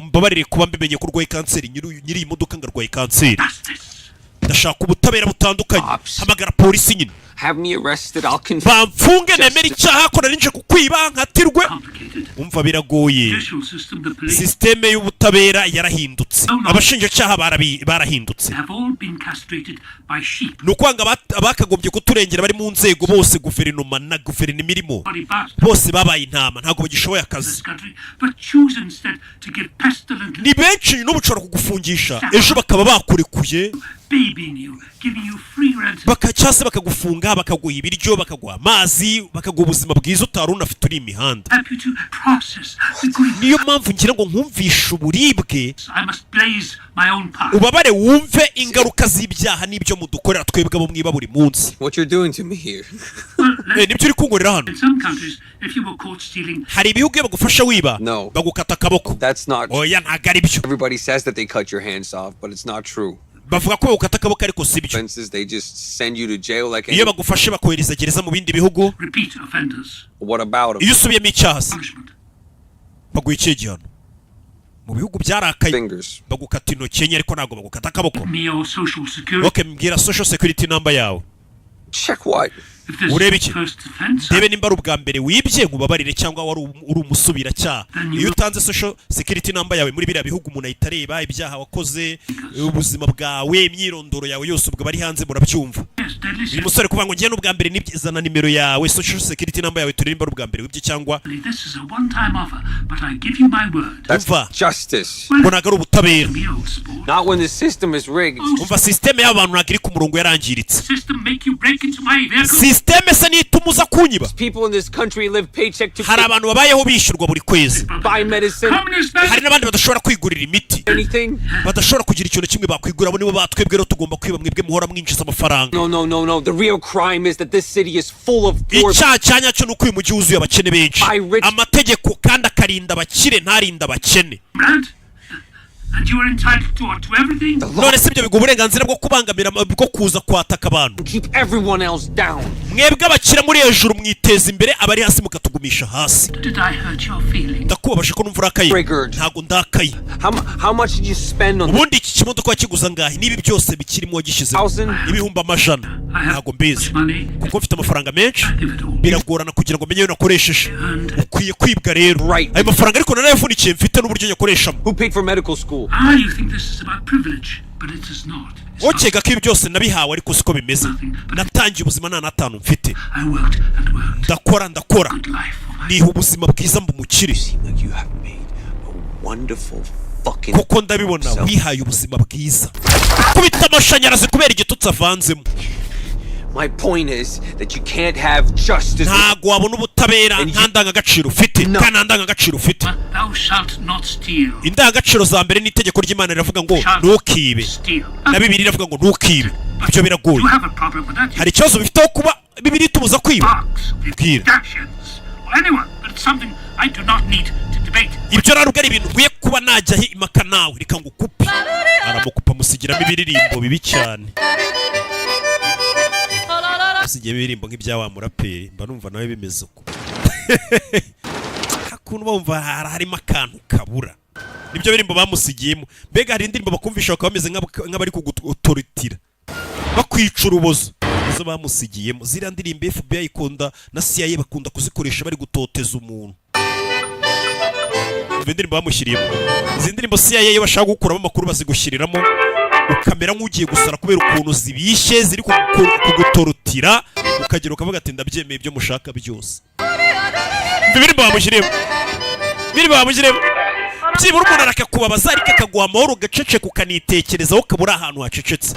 Mbabarire kuba mbimenye ko urwaye kanseri nyiri iyi modoka ngarwaye kanseri. Justice. Ndashaka ubutabera butandukanye. Cops. Hamagara polisi nyine. Have me arrested, I'll confess. bamfunge nemera icyaha ko nari nje kukwiba nkatirwe. Complicated. Umva biragoye. Judicial system, the police Systeme y'ubutabera yarahindutse, abashinjacyaha barahindutse. have all been castrated by sheep. Nukwanga abakagombye kuturengera bari mu nzego bose, guverinoma na guverinoma irimo, Body bastards bose babaye intama, ntabwo bagishoboye in akazi. this country, but choose instead to give pestilent Ni benshi n'ubushobora kugufungisha ejo bakaba bakurekuye, babying you, giving you free rent. bakacyase bakagufunga, bakaguha ibiryo, bakaguha amazi, bakaguha ubuzima bwiza utari unafite uri imihanda. Help you to process the grief. Niyo mpamvu ngira ngo nkumvishe uburibwe, I must blaze my own path. ubabare wumve ingaruka z'ibyaha n'ibyo mudukorera twebwe abo mwiba buri munsi. What you're doing to me here. Well, Nibyo uri kunkorera hano. in some countries, if you were caught stealing, Hari ibihugu iyo bagufasha wiba No. bagukata akaboko. That's not. Oya ntabwo ari byo. Everybody says that they cut your hands off, but it's not true. Bavuga ko bagukata akaboko ariko si byo. Offenses, they just send you to jail like. Iyo bagufashe bakohereza gereza mu bindi bihugu, repeat offenders, What about them? iyo usubiyemo icyaha se punishment. baguha ikihe gihano? Mu bihugu byarakaye Fingers. bagukata intoki enye ariko ntabwo bagukata akaboko. Me your social security. Okay, mbwira social security number yawe. Check what? If this Urebe is iki? the first offense, Ndebe nimba ari ubwa mbere wibye nkubabarire cyangwa wari uri umusubiracyaha. Iyo utanze social security number yawe muri biriya bihugu umuntu ahita areba ibyaha wakoze, ubuzima bwawe, imyirondoro yawe yose ubwo bari hanze murabyumva. yes, deadly Uyu sin. musore kuvuga ngo ngiye n'ubwa mbere nibyizana nimero yawe, social security number yawe turebe nimba ari ubwa mbere wibye cyangwa This is a one-time offer, but I give you my word. That's Umva. justice. ngo ntabwo ari ubutabera. Me old sport. Not when the system is rigged. Umva systeme y'abantu ntabwo iri ku murongo yarangiritse. System make you break into my vehicle. Systeme se nituma uza kunyiba. People in this country live paycheck to Hari abantu babayeho bishyurwa buri kwezi, buy medicine, Communist hari message. n'abandi badashobora kwigurira imiti, anything. badashobora kugira ikintu kimwe bakwigura. Abo nibo batwebwe rero tugomba kwiba, mwebwe muhora mwinjiza amafaranga. No. The real crime is that this city is full of poor. Icyaha cya nyacyo ni uko uyu mujyi wuzuye abakene benshi. By rich- Amategeko kandi akarinda abakire ntarinda abakene. Brad, and you are entitled to everything. None se ibyo biguha uburenganzira bwo kubangamira, bwo kuza kwataka abantu. Keep everyone else down. Mwebwe abakire muri hejuru mwiteza imbere, abari hasi mukatugumisha hasi. Did I hurt your feelings? Ndakubabaje ko numva urakaye. Triggered. Ntabwo ndakaye. How much did you spend on Ubundi iki kimodoka wakiguza ngahe? Nibi byose bikirimo wagishizeho $1,000? ibihumbi amajana. I have Ntabwo mbizi much money. kuko mfite amafaranga menshi, Give it all. biragorana kugira ngo menye ayo nakoresheje. And Ukwiye kwibwa rero. Right. Ayo mafaranga ariko nanayavunikiye mfite n'uburyo nyakoreshamo. Who paid for medical school? you think this is about privilege, but it is not. It's not. Okeka ko ibi byose nabihawe ariko siko bimeze. Natangiye ubuzima nta n'atanu mfite. I worked and worked. Ndakora. Good life for my Niha ubuzima bwiza mbumukire. Like you have made a wonderful fucking. Kuko ndabibona wihaye ubuzima bwiza. Kubita amashanyarazi kubera igitutsi avanzemo. My point is that you can't have justice. Ntago wabona ubutabera nta ndangagaciro ufite. No. Kandi nta ndangagaciro ufite. But thou shalt not steal. Indangagaciro za mbere n'itegeko ry'Imana riravuga ngo ntukibe. Steal. Na Bibiliya iravuga ngo ntukibe. Ibyo biragoye. You have a problem with that. Hari ikibazo bifiteho kuba Bibiliya itubuza kwiba. Fox, Bwira. Gashyans, or anyone, but it's something I do not need to debate. Ibyo ntabwo ari ibintu nkwiye kuba najyaho impaka nawe, reka ngo ukupe. Aramukupa musigiramo ibiririmbo bibi cyane. Musigiye ibiririmbo nk'ibya wa muraperi, mba numva nawe bimeze uko. Hakuntu bumva harimo akantu kabura. Nibyo birimbo bamusigiyemo. Mbega hari indirimbo bakumvisha bakaba bameze nk'abari kugutorotira, bakwica urubozo. Izo bamusigiyemo ziriya ndirimbo FBI ikunda na CIA bakunda kuzikoresha bari gutoteza umuntu. Izo ndirimbo bamushyiriyemo, izi ndirimbo CIA iyo bashaka gukuramo amakuru bazigushyiriramo ukamera nk'ugiye gusara kubera ukuntu zibishye ziri kugutorotira, ukagera ukavuga ati ndabyemeye ibyo mushaka byose. Birimbo bamushyiriyemo, birimbo bamushyiriyemo. Byibura umuntu arakakubabaza ariko akaguha amahoro ugaceceka ukanitekerezaho ukabura ahantu hacecetse.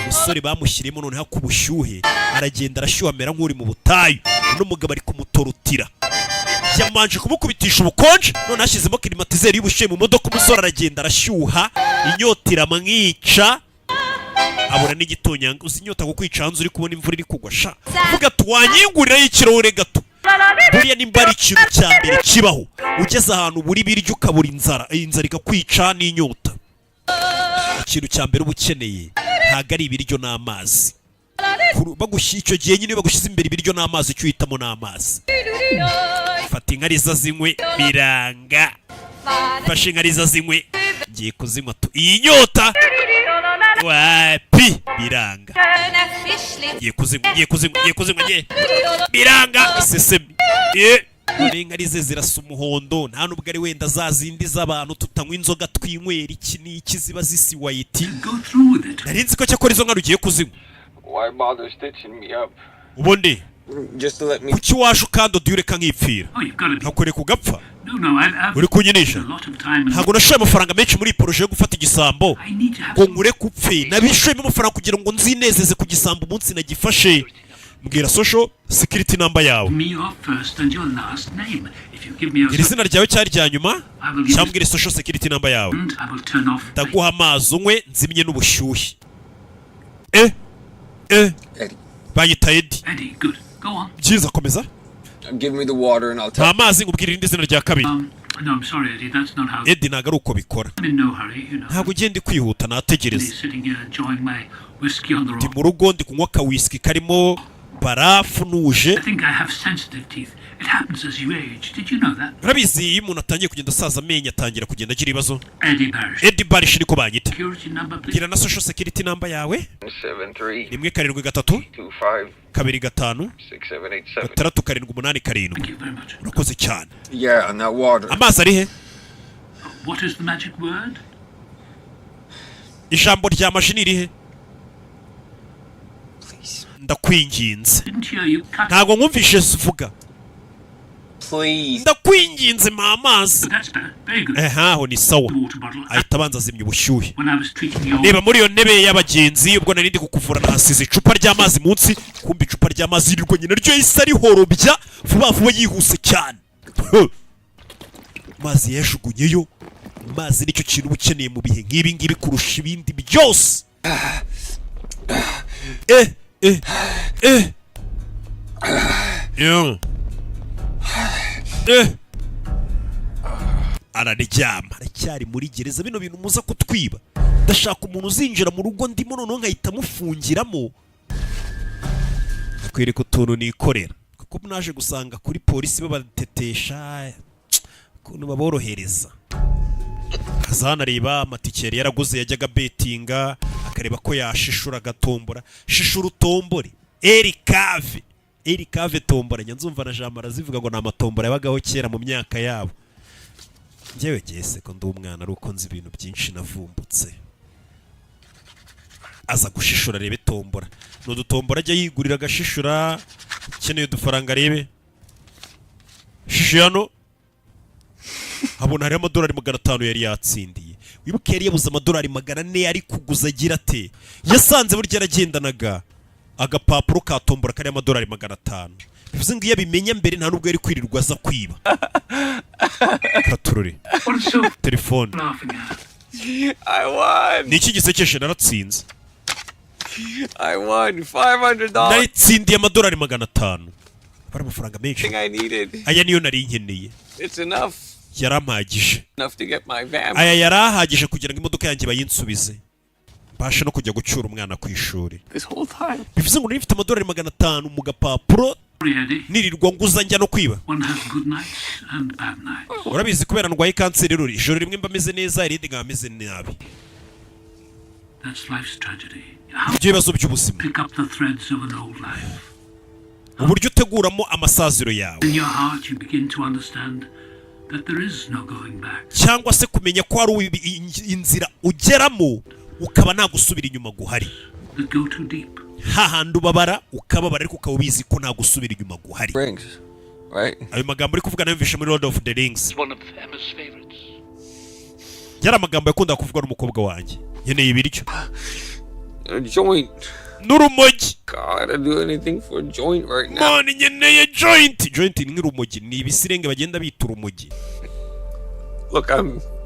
Umusore bamushyiriyemo noneho ku bushyuhe aragenda arashyuha amera nk'uri mu butayu, n'umugabo ari kumutorotira. Yamanje kumukubitisha ubukonje none hashyizemo klimatizeri y'ubushyuhe mu modoka. Umusore aragenda arashyuha, inyota iramwica, abura n'igitonyanga. Uzi inyota kukwica hanze uri kubona imvura iri kugwa sha, vuga ati wanyingurira y'ikirahure gato. Buriya nimba ari ikintu cya mbere kibaho, ugeze ahantu buri biryo ukabura inzara ikakwica n'inyota. Ikintu cya mbere uba ukeneye ntabwo ari ibiryo n'amazi. Icyo gihe nyine bagushyize imbere ibiryo n'amazi, icyo uhitamo n'amazi. Fata inkariza zinywe biranga. Fashe inkariza zinywe, ngiye kuzinywa tu. Iyi nyota wapi biranga ngiye biranga isesemi inka arize zirasa umuhondo nta nubwo ari wenda za zindi z'abantu tutanywa inzoga twinywera iki n'iki ziba zisi wayiti nari nzi ko cyakora izo nka rugiye kuzinywa ubundi kuki waje ukandoda ureka nkipfira ntakwereka ugapfa uri kunyinisha ntabwo nashoye amafaranga menshi muri iyi poroje yo gufata igisambo ngo nkureke upfe nabishoyemo amafaranga kugira ngo nzinezeze ku gisambo umunsi nagifashe mbwira social security number yawe iri zina ryawe cyari rya nyuma cyangwa mbwira social security number yawe ndaguha amazi unywe nzimye n'ubushyuhe banyita Eddie byiza komeza nta mazi ngubwira irindi zina rya kabiri Eddie ntabwo ari uko bikora ntabwo ugenda kwihuta nategereza ndi mu rugo ndi kunywa akawisiki karimo barafu nuje urabizi iyo umuntu atangiye kugenda asaza amenyo atangira kugenda agira ibibazo Eddie Barish niko banyita gira na social security number yawe 173 675 urakoze cyane amazi ari he ijambo rya mashini iri he ndakwinginze ntabwo nkumvishe vuga ndakwinginze mpa amazi aho ni sawa ahita abanza azimya ubushyuhe reba muri iyo ntebe y'abagenzi ubwo nari ndi kukuvura nahasize icupa ry'amazi munsi kumva icupa ry'amazi yirirwa nyine ryo yahise rihorobya vuba vuba yihuse cyane amazi yajugunyeyo amazi nicyo kintu uba ukeneye mu bihe nk'ibi ngibi kurusha ibindi byose araryama aracyari muri gereza bino bintu muza kutwiba ndashaka umuntu uzinjira mu rugo ndimo noneho nkahita mufungiramo akwereka utuntu nikorera kuko naje gusanga kuri polisi babatetesha ukuntu baborohereza Kazana areba amatike yari yaraguze yajyaga betinga akareba ko yashishura agatombora shishura utombore Erikave tombora nyanzumva na jamara zivuga ngo namatombora yabagaho kera mu myaka yabo njyewe gese ko ndi umwana ari uko nzi ibintu byinshi navumbutse aza gushishura rebe tombora n'udutombora ajya yigurira agashishura ukeneye udufaranga rebe shishu hano abona hari amadolari 500 yari yatsindiye wibuke yari yabuze amadolari 400 ari kuguza agira ate yasanze burya yaragendanaga agapapuro katombora kari amadolari 500 bivuze ngo iyo abimenya mbere nta nubwo yari kwirirwa aza kwiba katururi telefone ni iki gisekeshe naratsinze I won $500. naritsindiye amadolari 500 bari amafaranga menshi I needed. aya niyo nari nkeneye It's enough. yarampagije Enough to get my van. aya yarahagije kugira ngo imodoka yanjye bayinsubize basha no kujya gucyura umwana ku ishuri This whole time. bivuze ngo nifite amadolari 500 mu gapapuro nirirwa nguza njya no kwiba urabizi kubera ndwaye kanseri rero ijoro rimwe mba meze neza irindi nkaba meze nabi ibyo bibazo by'ubuzima uburyo uteguramo amasaziro yawe cyangwa se kumenya ko hari inzira ugeramo ukaba nta gusubira inyuma guhari hahandi ubabara ukababara ariko ukaba ubizi ko nta gusubira inyuma guhari ayo magambo uri kuvuga nayumvishe muri Lord of the Rings yari amagambo yakunda kuvugwa n'umukobwa wanjye nkeneye ibiryo Joint. n'urumogi God, I'd do anything for a joint right now. none nkeneye joint ni nk'urumogi ni ibisirenge bagenda bita urumogi Look,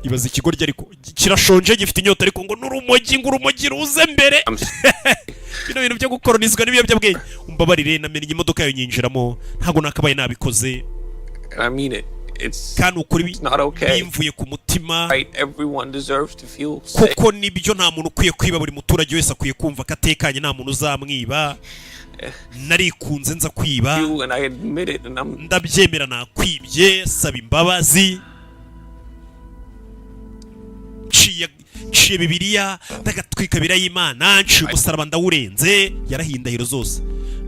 ibaza ikigoryi ariko kirashonje gifite inyota ariko ngo n'urumogi ngo urumogi ruze mbere bino bintu byo gukoronizwa n'ibiyobyabwenge umbabarire namenye imodoka yayo nyinjiramo ntabwo nakabaye nabikoze I mean it. kandi ukuri not okay. bimvuye ku mutima Right, everyone deserves to feel safe. kuko nibyo nta muntu ukwiye kwiba buri muturage wese akwiye kumva ko atekanye nta muntu uzamwiba narikunze nza kwiba You and I admit it, and I'm ndabyemera nakwibye saba imbabazi nciye bibiliya ndagatwika birayimana nciye umusaraba ndawurenze yarahiye indahiro zose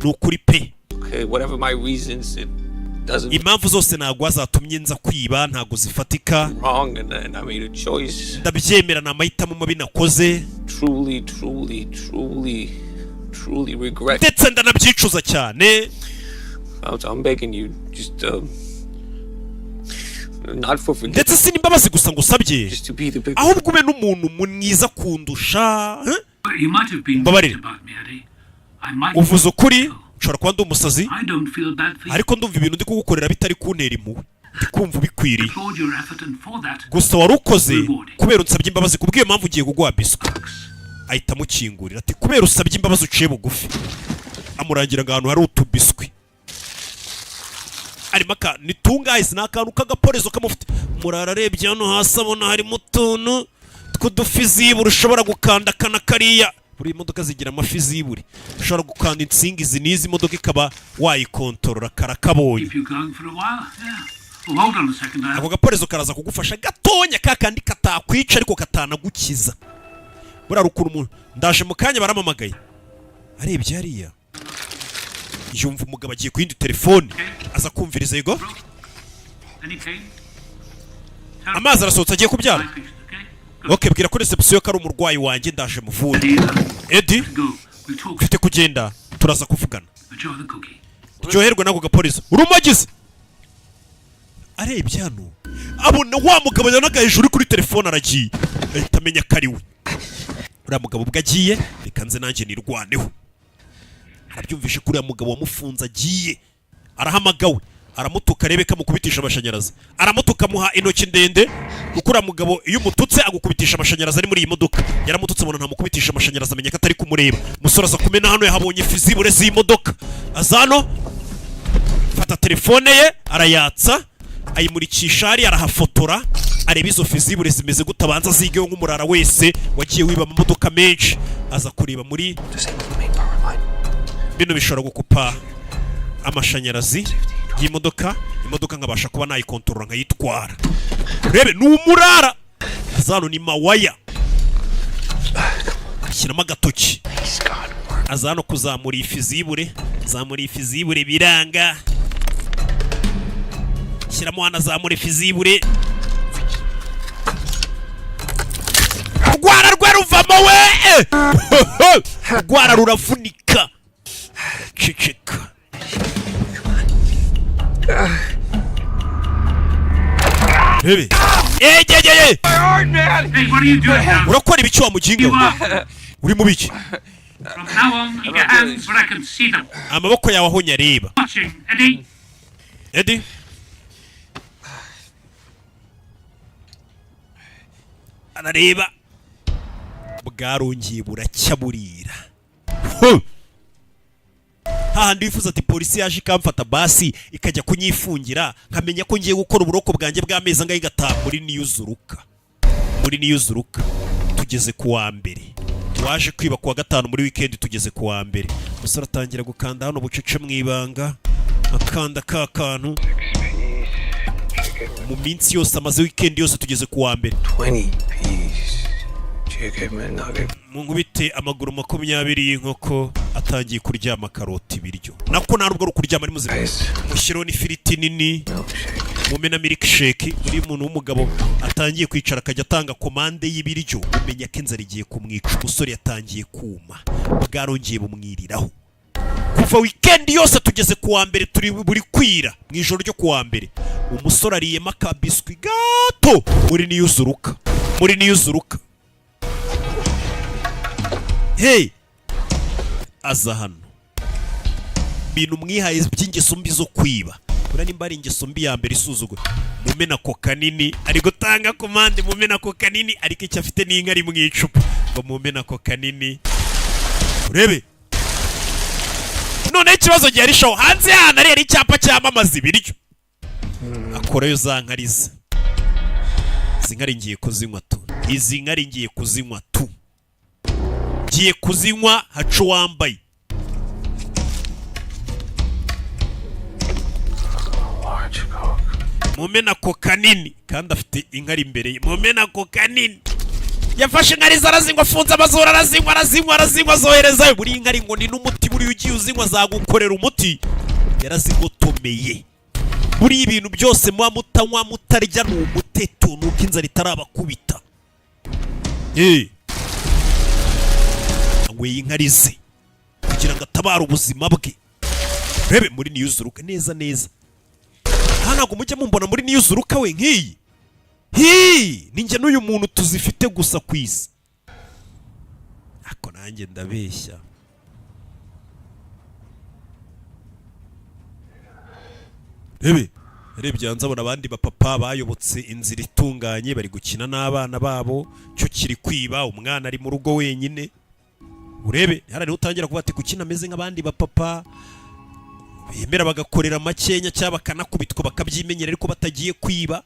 ni ukuri pe. Okay, whatever my reasons, it doesn't impamvu zose ntabwo zatumye nza kwiba ntabwo zifatika wrong, and I made a choice. ndabyemera ni amahitamo mabi nakoze Truly regret. ndetse ndanabyicuza cyane. I'm begging you, just not for forgiveness, ndetse si n'imbabazi gusa ngo usabye just to be the big. ahubwo ube n'umuntu mwiza kundusha. You might have been Mbabarira. right about me, Eddie. I might uvuze ukuri nshobora kuba ndi umusazi I don't feel bad for you. ariko ndumva ibintu ndi kugukorera bitari kuntera impuhwe ndi kumva ubikwiriye Applaud your effort, and for that, gusa wari ukoze kubera unsabye imbabazi kubw'iyo mpamvu ugiye kuguha biswi. ahita amukingurira ati kubera usabye imbabazi uciye bugufi. amurangira ngo ahantu hari utubiswi arimo nitungahise ni akantu k'agaporezo kamufite. murara arebye hano hasi abona harimo utuntu tw'udufiziburi ushobora gukanda kana kariya. buri modoka zigira amafiziburi ushobora gukanda insinga izi n'izi modoka ikaba wayikontorora karakabonye. if you're going for a while, yeah. Well, hold on a second. ako gaporezo karaza kugufasha gatonya kakandi katakwica ariko katanagukiza. buriya ukuntu umuntu ndaje mu kanya baramamagaye arebye hariya yumva umugabo agiye ku yindi telefone aza kumviriza yego Any pain? amazi arasohotse agiye kubyara. Okay. Good. ok bwira ko reception ko ari umurwayi wanjye ndaje muvure. Eddie, Eddie go. We'll talk. ufite kugenda turaza kuvugana. Enjoy the cookie. ryoherwe n'ako gapolisi urumagize. arebye hano abona wa mugabo yanaga hejuru uri kuri telefone aragiye ahita amenya ko ari we. uriya mugabo ubwo agiye reka nze nanjye nirwaneho. arabyumvishe ko uriya mugabo wamufunze agiye arahamagawe aramutuka arebe ko amukubitisha amashanyarazi aramutuka amuha intoki ndende kuko uriya mugabo iyo umututse agukubitisha amashanyarazi ari muri iyi modoka. yaramututse abona ntamukubitisha amashanyarazi amenya ko atari kumureba. umusore aza kumena hano yahabonye fizibure z'iyi modoka aza hano fata telefone ye arayatsa ayimurikisha hari arahafotora areba izo fizibure zimeze gute abanza zigeho nk'umurara wese wagiye wiba amamodoka menshi. aza kureba muri bino bishobora gukupa amashanyarazi y'imodoka. imodoka nkabasha kuba nayikontorora nkayitwara. urebe ni umurara azano ni mawaya ashyiramo agatoki azano kuzamura ifizibure zamura ifizibure biranga shyiramo hano azamura ifizibure urwara rwe ruvamo we urwara ruravunika ceceka. Rebe Hey, what are you doing now? urakora ibiki wa muginga You are. uri mu biki. From now on, keep your hands where I can see them. amaboko yawe aho nyareba. Watching, Eddie. Eddie arareba bwarongeye buracya burira. hahandi wifuza ati polisi yaje ikamfata basi ikajya kunyifungira nkamenya ko ngiye gukora uburoko bwanjye bw'amezi angahe igataha muri niyuzuruka. tugeze ku wa mbere waje kwiba ku wa gatanu muri weekend tugeze ku wa mbere. umusore atangira gukanda hano bucece mu ibanga akanda ka kantu mu minsi yose amaze weekend yose tugeze ku wa mbere. 20 piece chicken McNugget. mu nkubite amaguru 20 y'inkoko atangiye kuryama karoti ibiryo nako nta nubwo ari ukuryama ari muzima. mushyiraho n'ifiriti nini mumena milkshake. muri umuntu w'umugabo atangiye kwicara akajya atanga komande y'ibiryo umenya ko inzara igiye kumwica. umusore yatangiye kuma bwarongeye bumwiriraho. kuva weekend yose tugeze ku wa mbere turi buri kwira mu ijoro ryo ku wa mbere umusore ariyemo akabiswi gato muri niyuzuruka. hey aza hano bintu mwihaye by'ingeso mbi zo kwiba. ura nimba ari ingeso mbi ya mbere isuzugwe mumena ako kanini ari gutanga komande mumena ako kanini ariko icyo afite n'inka ari mu icupa ngo mumena ako kanini. urebe none ikibazo gihari show hanze hano ari icyapa cyamamaza ibiryo akorayo za nkariza. izi nkari ngiye kuzinywa tu ngiye kuzinywa haco wambaye. mumena ako kanini kandi afite inkari imbere ye mumena ako kanini yafashe inkari arazinywa afunze amazuru arazinywa zoherezayo buri inkari ngo ni n'umuti buri ugiye uzinywa zagukorera umuti yarazigotomeye buri ibintu byose muba mutanywa mutarya ni umuteto nuko inzara itarabakubita anyweye inkari ze kugira ngo atabare ubuzima bwe. Rebe muri niyuzuruka neza ntabwo mujya mumbona muri niyuzuruka we nk'iyi ninjye n'uyu muntu tuzifite gusa ku isi. Ako nanjye ndabeshya. Rebe yanze abona abandi bapapa bayobotse inzira itunganye bari gukina n'abana babo cyo kiri kwiba umwana ari mu rugo wenyine. Urebe harari utangira kuba ati gukina ameze nk'abandi bapapa bemera bagakorera makenya cyangwa bakanakubitwa bakabyimenyera ariko batagiye kwiba.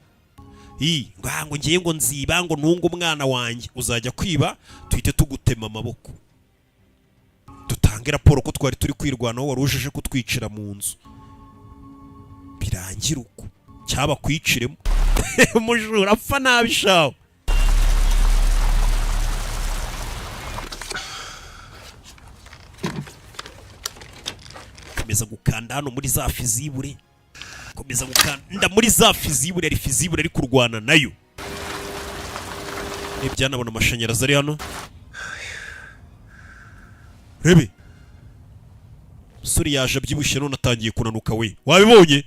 Ngo ngiye ngo nziba ngo ntunga umwana wanjye uzajya kwiba tuhite tugutema amaboko dutange raporo ko twari turi kwirwanaho wari ujeje kutwicira mu nzu birangira uko cyaba kwiciremo umujura apfa nabi shaho. Komeza gukanda hano muri za fizibure komeza gukanda muri za fizibure ari kurwana nayo. Nibyanabona amashanyarazi ari hano. Rebe suri yaje abyibushye none atangiye kunanuka we wabibonye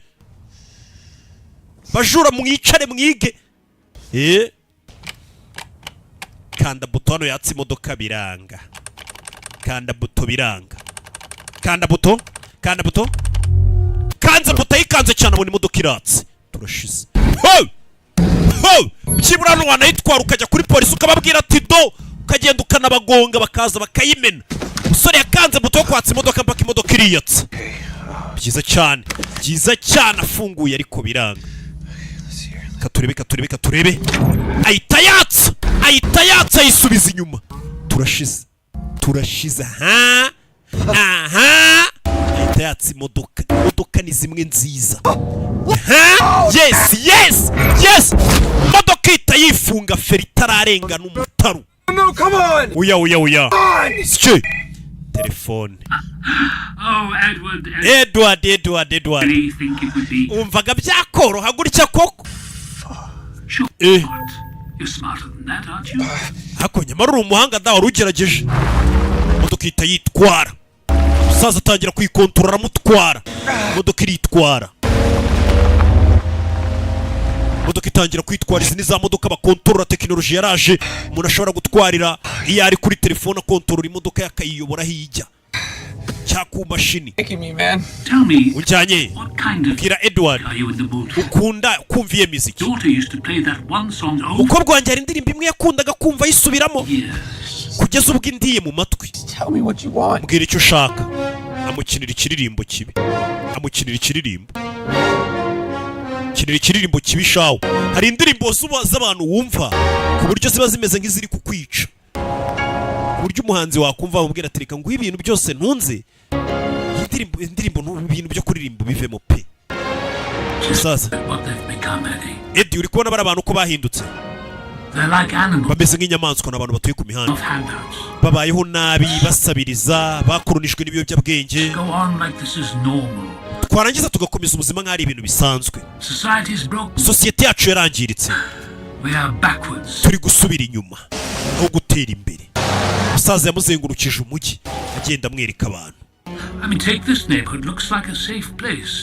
bajura mwicare mwige. Kanda buto hano yatse imodoka biranga kanda buto biranga kanda buto kanze buto yikanze cyane abona imodoka iratse turashize. Byibura hano wanayitwara ukajya kuri polisi ukababwira ati do ukagenda ukanabagonga bakaza bakayimena. Umusore yakanze buto kwatsa imodoka mpaka imodoka iriyatse. Byiza cyane afunguye ariko biranga. Katurebe ahita yatsa yisubiza inyuma. Turashize ahita yatsa imodoka ni zimwe nziza. Yes imodoka ihita yifunga feri itararenga n'umutaru. No, come on! Uya Sike telefone. Edward umvaga byakoroha gutya koko. Hako nyamara uri umuhanga da wari ugerageje. Imodoka ihita yitwara umusaza atangira kuyikontorora aramutwara. Imodoka iritwara imodoka itangira kwitwara. Izi ni za modoka bakontorora tekinoloji yaraje umuntu ashobora gutwarira iyo ari kuri telefone akontorora imodoka yakayiyobora hijya cyakumashini. Ujyanye bwira Edward ukunda kumva iyo muziki. Umukobwa wanjye hari indirimbo imwe yakundaga kumva yisubiramo kugeza ubwo indiye mu matwi. Mbwira icyo ushaka. Amukinira ikiririmbo kibi shawo. Hari indirimbo z'abantu wumva ku buryo ziba zimeze nk'iziri kukwica ku buryo umuhanzi wakumva bamubwira ati reka nguhe ibintu byose ntunze indirimbo ibintu byo kuririmba bivemo pe. Sasa Eddie uri kubona bari abantu ko bahindutse bameze nk'inyamaswa n'abantu batuye ku mihanda babayeho nabi basabiriza bakoronijwe n'ibiyobyabwenge. Twarangiza tugakomeza ubuzima nk'ari ibintu bisanzwe. Sosiyete yacu yarangiritse turi gusubira inyuma aho gutera imbere. Umusaza yamuzengurukije umujyi agenda amwereka abantu.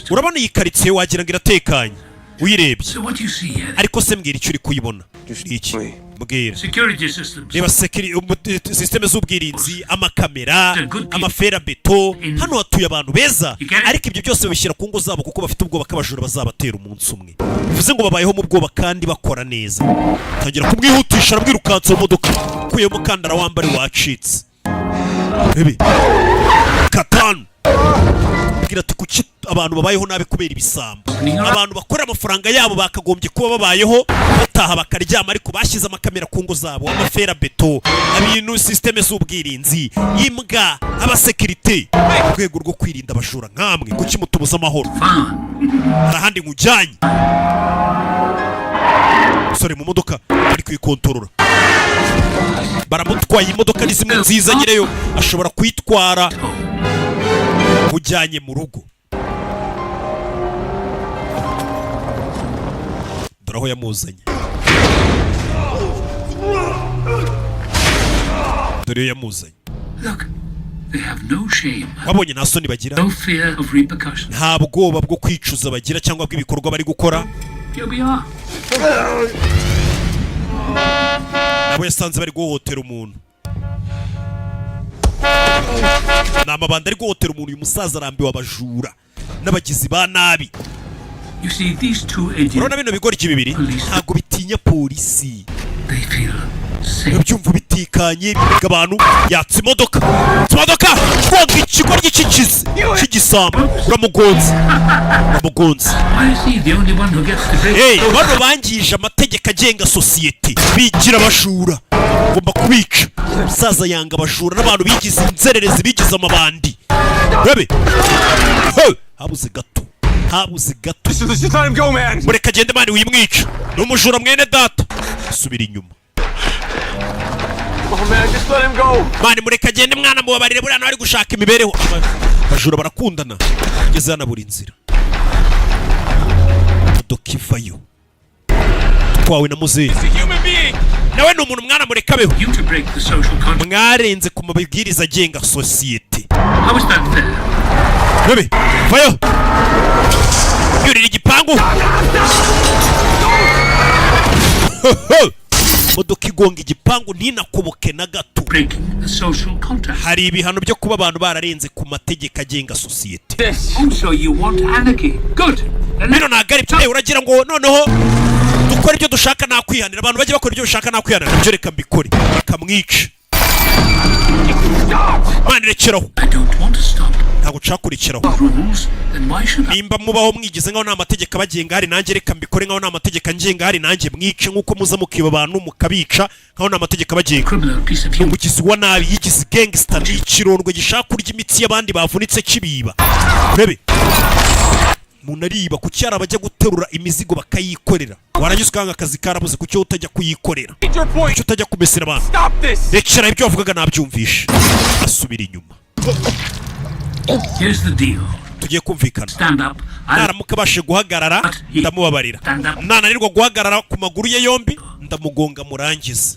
Urabona iyi karitsiye wagira ngo iratekanye uyirebye ariko se mbwira icyo uri kuyibona iki. Mbwira reba systeme z'ubwirinzi amakamera amaferabeto hano hatuye abantu beza ariko ibyo byose babishyira ku ngo zabo kuko bafite ubwoba ko abajura bazabatera umunsi umwe. Bivuze ngo babayeho mu bwoba kandi bakora neza. Tangira kumwihutisha arabwirukansa mu modoka kuye mukandara wambare wacitse. Bebe katanu bwira ati kuki abantu babayeho nabi kubera ibisambo. Abantu bakorera amafaranga yabo bakagombye kuba babayeho bataha bakaryama ariko bashyize amakamera ku ngo zabo amafera beto abintu systeme z'ubwirinzi imbwa abasekirite mu rwego rwo kwirinda abajura nkamwe kuki mutubuza amahoro. Arahandi nkujyanye sore mu modoka ari kwikontorora baramutwaye imodoka ni zimwe nziza nyireyo ashobora kuyitwara mujyanye mu rugo. dore aho yamuzanye, dore iyo yamuzanye. They have no shame, wabonye nta soni bagira, no fear of repercussions. nta bwoba bwo kwicuza bagira cyangwa bw'ibikorwa bari gukora. Here we are. nabo yasanze bari guhohotera umuntu, ni amabanda ari guhohotera umuntu. uyu musaza arambiwe abajura n'abagizi ba nabi. You see, these two idiots, urabona bino bigoryi bibiri ntabwo bitinya polisi, they feel safe. byumva bitikanye, biga abantu. yatsa imodoka, gonga ikigoryi cy'igisambo, uramugonze. Why is he the only one who gets to break? bano bangije amategeko agenga sosiyete, bigira abajura, ngomba kubica. umusaza yanga abajura n'abantu bigize inzererezi, bigize amabandi. rebe habuze gato, mureka agende mani wimwica, ni umujura mwene data. subira inyuma mani, mureka agende mwana, mubabarire, buriya nawe ari gushaka imibereho. abajura barakundana, ageze hano abura inzira, imodoka ivayo, twawe na muzehe. nawe ni umuntu mwana, mureka abeho. mwarenze ku mabwiriza agenga sosiyete. rebe vayo, yurira igipangu. modoka igonga igipangu ntinakoboke na gato. hari ibihano byo kuba abantu bararenze ku mategeko agenga sosiyete. bino ntabwo ari byo. uragira ngo noneho dukora ibyo dushaka nta kwihanira, abantu bajye bakora ibyo bashaka nta kwihanira. nabyo reka mbikore, reka mwice. mwana rekeraho, ntabwo ncakurikiraho. nimba mubaho mwigize nkaho nta mategeko abagenga hari, nanjye reka mbikore nkaho nta mategeko angenga hari, nanjye mwice nk'uko muza mukiba abantu mukabica nkaho nta mategeko abagenga. umugizi wa nabi yigize gangster, ni ikirondwe gishaka kurya imitsi y'abandi bavunitse kibiba. urebe umuntu ariba, kuki hari abajya guterura imizigo bakayikorera, warangiza ukanga akazi karabuze, kuki utajya kuyikorera, kuki utajya kumesera abantu. rekera ibyo wavugaga nabyumvishe, asubira inyuma. tugiye kumvikana, naramuka abashe guhagarara ndamubabarira, nananirwa guhagarara ku maguru ye yombi ndamugonga murangiza.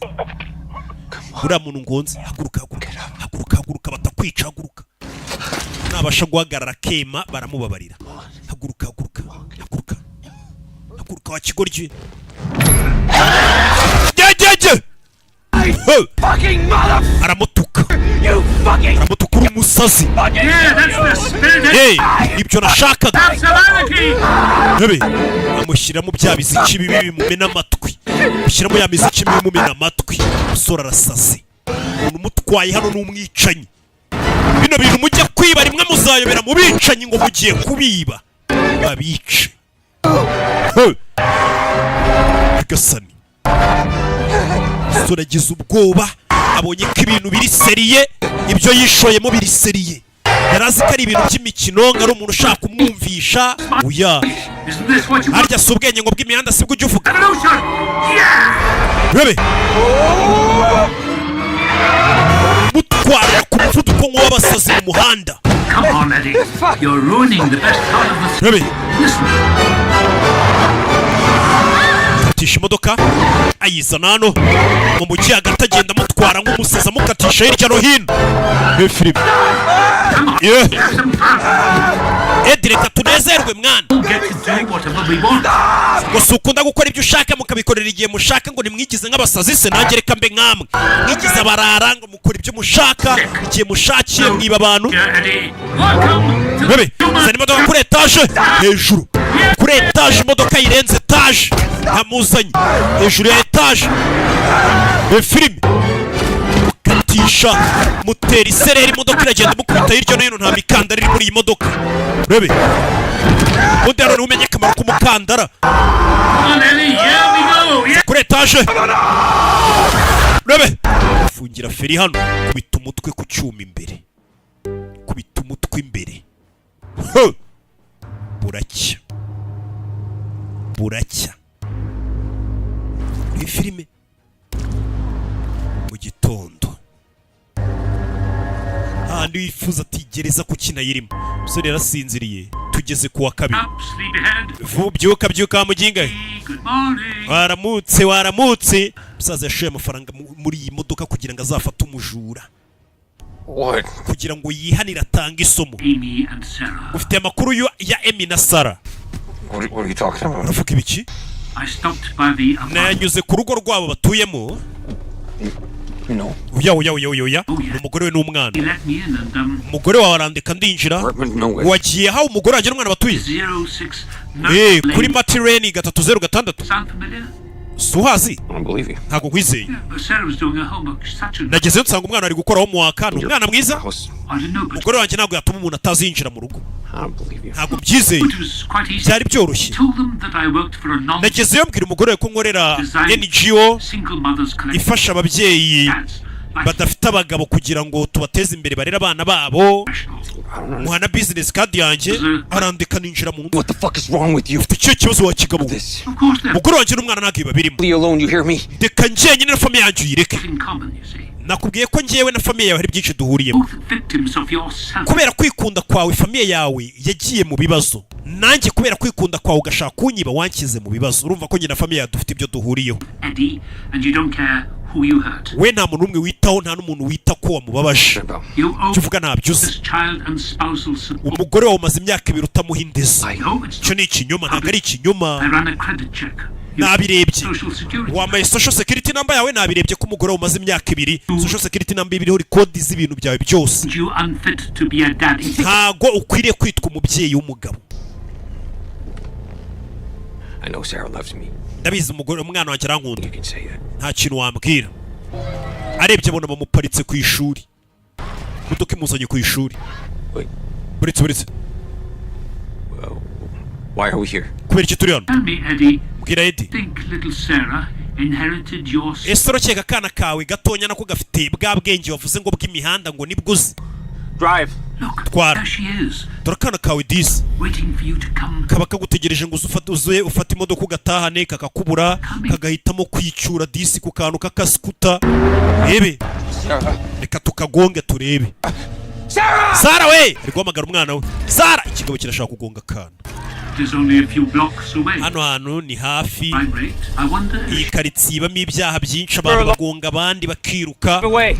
uriya muntu ngonze, haguruka batakwica, haguruka. nabasha guhagarara kema baramubabarira. haguruka wa kigoryi. aramutuka uri umusazi. ibyo nashakaga. amushyiramo bya biziki bibi bimumena amatwi, mushyiramo ya miziki mibi bimumena amatwi. umusore arasaze, umuntu umutwaye hano ni umwicanyi. bino bintu mujya kwiba rimwe muzayobera mu bicanyi ngo mugiye kubiba, babice. Gasani umusore agize ubwoba, abonye ko ibintu biri seriye, ibyo yishoyemo biri seriye. yarazi ko ari ibintu by'imikino, ngo ari umuntu ushaka kumwumvisha. uya harya si ubwenge ngo bw'imihanda sibwo ujya uvuga. rebe mutwara ku muvuduko nk'uw'abasazi mu muhanda. rebe atisha imodoka ayizana hano mu mujyi hagati, agenda amutwara nk'umusazi, amukatisha hirya no hino. filime Edi, reka tunezerwe mwana, ngo si ukunda gukora ibyo ushaka mukabikorera igihe mushaka, ngo nimwigize nk'abasazi. se nanjye reka mbe nkamwe, mwigize abarara ngo mukora ibyo mushaka igihe mushakiye, mwiba abantu. bebe zana imodoka kuri etaje hejuru, kuri etaje imodoka yirenze etaje, ntamuzanye hejuru ya etaje. filime mukatisha, mutera isereri, imodoka iragenda mukubita hirya no hino, nta mikandara iri muri iyi modoka. rebe ubundi hano ntumenye akamaro k'umukandara. kuri etaje rebe fungira feri hano, kubita umutwe ku cyuma imbere, kubita umutwe imbere. buracya. iyi filime mu gitondo hahandi wifuza ati gereza kuki nayirimo. Umusore yarasinziriye. Tugeze kuwa kabiri. Byuka muginga. Waramutse. Musaza yashoye amafaranga muri iyi modoka kugira ngo azafate umujura. What? Kugira ngo yihanire atanga isomo. Amy and Sarah. Ufite amakuru ya Amy na Sarah. What are you talking about? Uravuga ibiki? I stopped by the apartment. Nanyuze ku rugo rwabo batuyemo. No. Oya. Umugore we n'umwana. He let me in and Umugore wawe arandeka ndinjira. No way. Wagiye hawo umugore wanjye n'umwana batuye. 06 kuri Matireni 306. Sound familiar? Suhazi. I don't believe you. Ntago kwizeye. Yeah, but Sarah was doing her homework. She's such a... Nagezeyo nsanga umwana ari gukora homework. Umwana mwiza. I don't know, but Umugore wanjye ntabwo yatuma umuntu atazinjira mu rugo. I don't believe you. Ntabwo byizeye. it was quite easy. Byari byoroshye. I told them that I worked for a Nagezeyo mbwira umugore we ko nkorera NGO single mothers collective. ifasha ababyeyi Dads, like badafite abagabo kugira ngo tubateze imbere barera abana babo. professionals. Muhana business card yanjye arandika ninjira mu nzu. What the fuck is wrong with you? Ufite icyo kibazo wakigabo. This. Of course, they're Umugore wanjye n'umwana ntabwo biba birimo. Leave alone, you hear me? Reka njyenyine na famille yanjye uyireke. in common, you see. Nakubwiye ko njyewe na famille yawe hari byinshi duhuriyemo. Both victims of your self. Kubera kwikunda kwawe famille yawe yagiye mu bibazo. Nanjye kubera kwikunda kwawe ugashaka kunyiba wankize mu bibazo. Urumva ko njye na famille yawe dufite ibyo duhuriyeho. Eddie, and you don't care who you hurt. We nta muntu umwe witaho, nta n'umuntu wita ko wamubabaje. You owe Icyo uvuga ntabyo uzi. this child and spousal support. Umugore wawe umaze imyaka 2 utamuha indezi. I know it's Icyo ni ikinyoma, ntabwo ari ikinyoma. I ran a credit check. You Nabirebye. Social security. Wambaye social security number yawe nabirebye ko umugore umaze imyaka 2. Social security number ibiriho record z'ibintu byawe byose. You unfit to be a daddy. Ntago ukwiriye kwitwa umubyeyi w'umugabo. I know Sarah loves me. Ndabizi umwana wanjye arankunda. You can say that. Nta kintu wambwira. Arebye abona bamuparitse ku ishuri. Imodoka imuzanye ku ishuri. Wait. Buretse. Why are we here? Kubera iki turi hano? Tell me, Eddie, Bwira Eddie. think little Sarah inherited your... Ese urokeka akana kawe gatonya nako gafite bwa bwenge wavuze ngo bw'imihanda ngo nibwo uzi. Drive. Look, Twara. there she is, Dore akana kawe disi. waiting for you to come. Kaba kagutegereje ngo ufate imodoka ugatahane kakakubura kagahitamo kwicyura disi ku kantu kakasikuta. Rebe. Reka tukagonge turebe. Sarah we! Ari guhamagara umwana we. Sarah! Ikigabo kirashaka kugonga akana. It is only a few blocks away. Hano hantu ni hafi. Vibrate. I wonder Iyi if... karitsiye ibamo ibyaha byinshi, abantu bagonga abandi bakiruka. Away.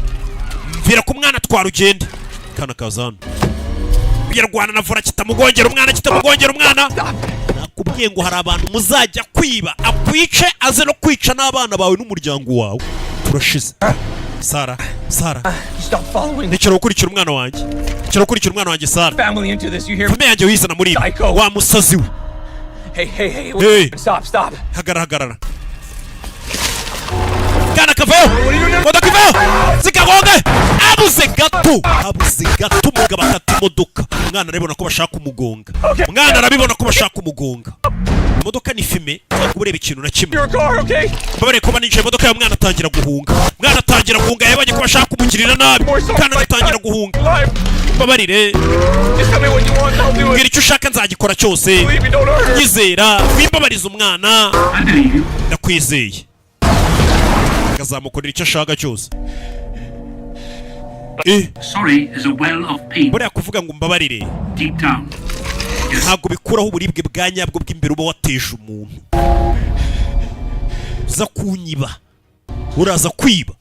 Mvira ku mwana twarugende. Kana kazana. Uyarwana na vura kitamugongera umwana. Nakubwiye ngo hari abantu muzajya kwiba, akwice aze no kwica n'abana bawe n'umuryango wawe. Turashize. Sarah. Stop following Ntikira gukurikira umwana wanjye. Sarah. family into this, you hear me? Famille yanjye wizana muri ibi. Psycho. Wa musazi we. Hey. Hey. Stop. Hagarara. Kana kavayo. Modoka ivayo. Zikagonge. Abuze gato umugabo akata imodoka. Umwana arabibona ko bashaka umugonga. Imodoka ni fime, ntakubureba ikintu na kimwe. Your car, okay? Babare ko baninjiye imodoka y'umwana atangira guhunga. Yabonye ko bashaka kumugirira nabi. Kana atangira guhunga. Live. Babarire. Just tell me what you want, I'll do Mbwira it. icyo ushaka nzagikora cyose. Believe me, don't hurt her. Nyizera, wimbabariza umwana. I believe you. Ndakwizeye. Akazamukorera icyo ashaka cyose. Sorry is a well of pain Buriya kuvuga ngo mbabarire deep down. Yes. ntabwo bikuraho uburibwe bwa nyabwo bw'imbere uba wateje umuntu. Uza kunyiba, uraza kwiba,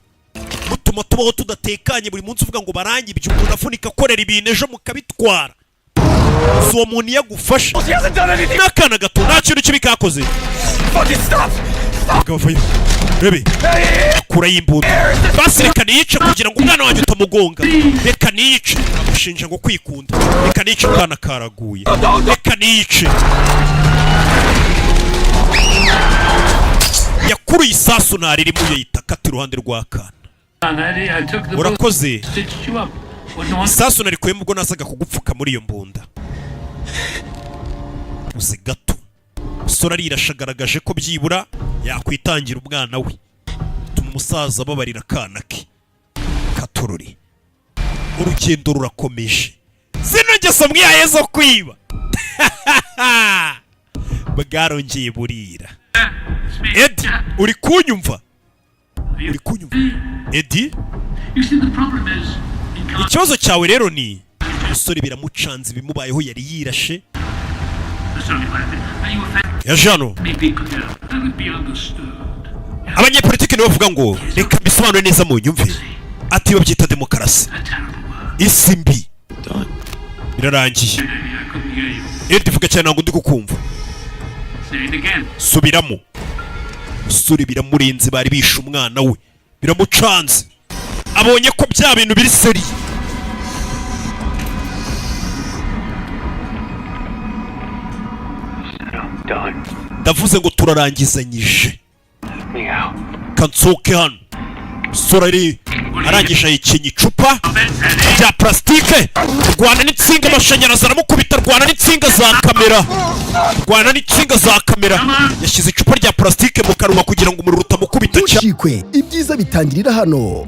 mutuma tubaho tudatekanye buri munsi uvuga ngo barangibye, umuntu afunika akorera ibintu ejo mukabitwara. Si uwo muntu yagufasha. She hasn't done anything. N'akana gato nta kintu kibi kakoze. Fucking stop. Gavayo. Rebe. Akura y'imbunda. Basi reka niyice kugira ngo umwana wanjye utamugonga. Reka niyice. Agushinja ngo kwikunda. Reka niyice akana karaguye. Reka niyice. Yakuruye isasu ntaririmu yita kati iruhande rw'akana. Eddie, I took the Urakoze. stitched you up. What do you want? Isasu narikuyemo ubwo nazaga kugupfuka muri iyo mbunda. Uzi gato. Sora arirashagaragaje ko byibura yakwitangira umwana we. Tuma umusaza ababarira akana ke. Katorori. Urugendo rurakomeje. Zino ngeso mwiyaye zo kwiba. Bwarongeye burira. It's me. Eddie, uri kunyumva? Uri kunyumva? Eddie? You see, the problem is, in ikibazo cyawe rero ni umusore biramucanze bimubayeho yari yirashe ya jano abanyepolitiki nibo bavuga ngo reka bisobanure neza mu nyumve ati iyo byita demokarasi isi mbi birarangiye iyo ndivuga cyane ntabwo ndi kukumva subiramo umusore biramurenze bari bishe umwana we biramucanze abonye ko bya bintu biri seri ndavuze ngo turarangizanyije kansohoke hano umusore arangije ayikenya icupa rya plastique rwana n'insinga amashanyarazi aramukubita rwana n'insinga za kamera yashyize icupa rya plastique mu kanwa kugira ngo umuriro utamukubita ntucikwe ibyiza bitangirira hano.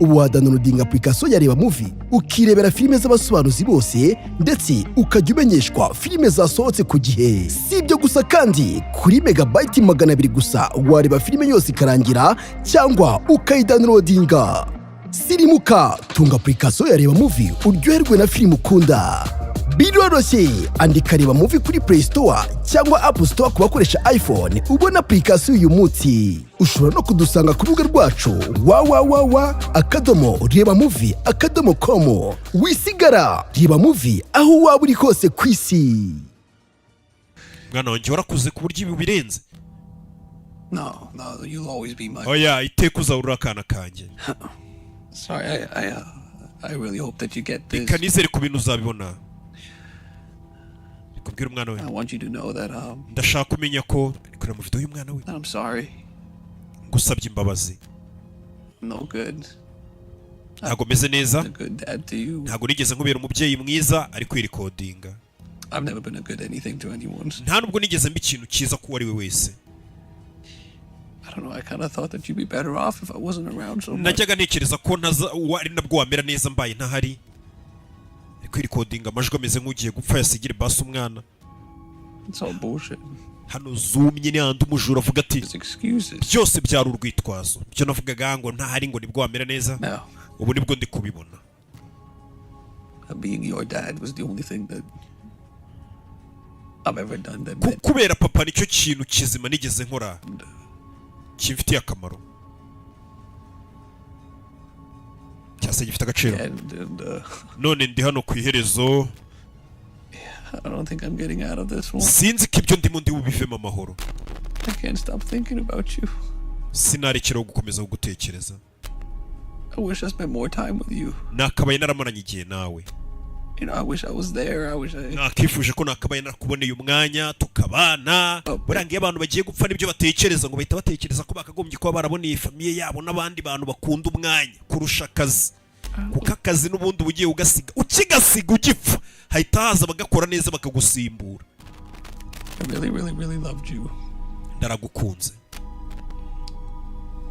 Ubu wadanurudinga application ya Reba Movie ukirebera filime z'abasobanuzi bose ndetse ukajya umenyeshwa filime zasohotse ku gihe. Si ibyo gusa kandi kuri megabyte 200 gusa wareba filime yose ikarangira cyangwa ukayidanurudinga. Sirimuka tunga application ya Reba Movie uryoherwe na filime ukunda. Biroroshye, andika Reba Movie kuri Play Store cyangwa App Store ku bakoresha iPhone ubona application uyu munsi. Ushobora no kudusanga ku rubuga rwacu www.rebamovie.com. Wisigara Reba Movie aho waba uri hose ku isi. Mwana wanjye warakuze ku buryo ibi birenze. No, you'll always be my... Oya, iteka uzahurura akana kanjye. Sorry, I really hope that you get this. Reka nizere ku bintu uzabibona. Kubwira umwana we. I want you to know that ndashaka kumenya ko kuri mu video y'umwana we. I'm sorry. Ngusabye imbabazi. No good. Ntago meze neza. A good dad to you. Ntago nigeze nkubera umubyeyi mwiza ari kwirikodinga. I've never been a good anything to anyone. Nta nubwo nigeze mba ikintu cyiza ku wari we wese. I don't know, I kind of thought that you'd be better off if I wasn't around so much. Najyaga ntekereza ko ari nabwo wamera neza mbaye ntahari. Kwirikodinga amajwi ameze nk'ugiye gupfa yasigire basi umwana. It's all bullshit. Hano zoomye ni andi umujura avuga ati byose byari urwitwazo. Byo navugaga ngo ntahari ngo nibwo wamera neza. Ubu nibwo ndi kubibona. Being your dad was the only thing that I've ever done that. Kubera papa nicyo kintu kizima nigeze nkora. Kimfitiye akamaro. Cyase gifite agaciro. None ndi hano ku iherezo. I don't think I'm getting out of this one. Sinzi ko ibyo ndimo ndi bubivemo amahoro. I can't stop thinking about you. Sinarekera gukomeza kugutekereza. I wish I spent more time with you. Nakabaye naramaranye igihe nawe. You know, I wish I was there. I wish I... Nakifuje ko nakabaye nakuboneye umwanya tukabana. Burangiye abantu bagiye gupfa nibyo batekereza ngo bahita batekereza ko bakagombye kuba baraboneye famiye yabo n'abandi bantu bakunda umwanya kurusha akazi. Kuko akazi n'ubundi ugiye ugasiga ukigasiga ugipfa hahita haza bagakora neza bakagusimbura. I really loved you. Ndaragukunze.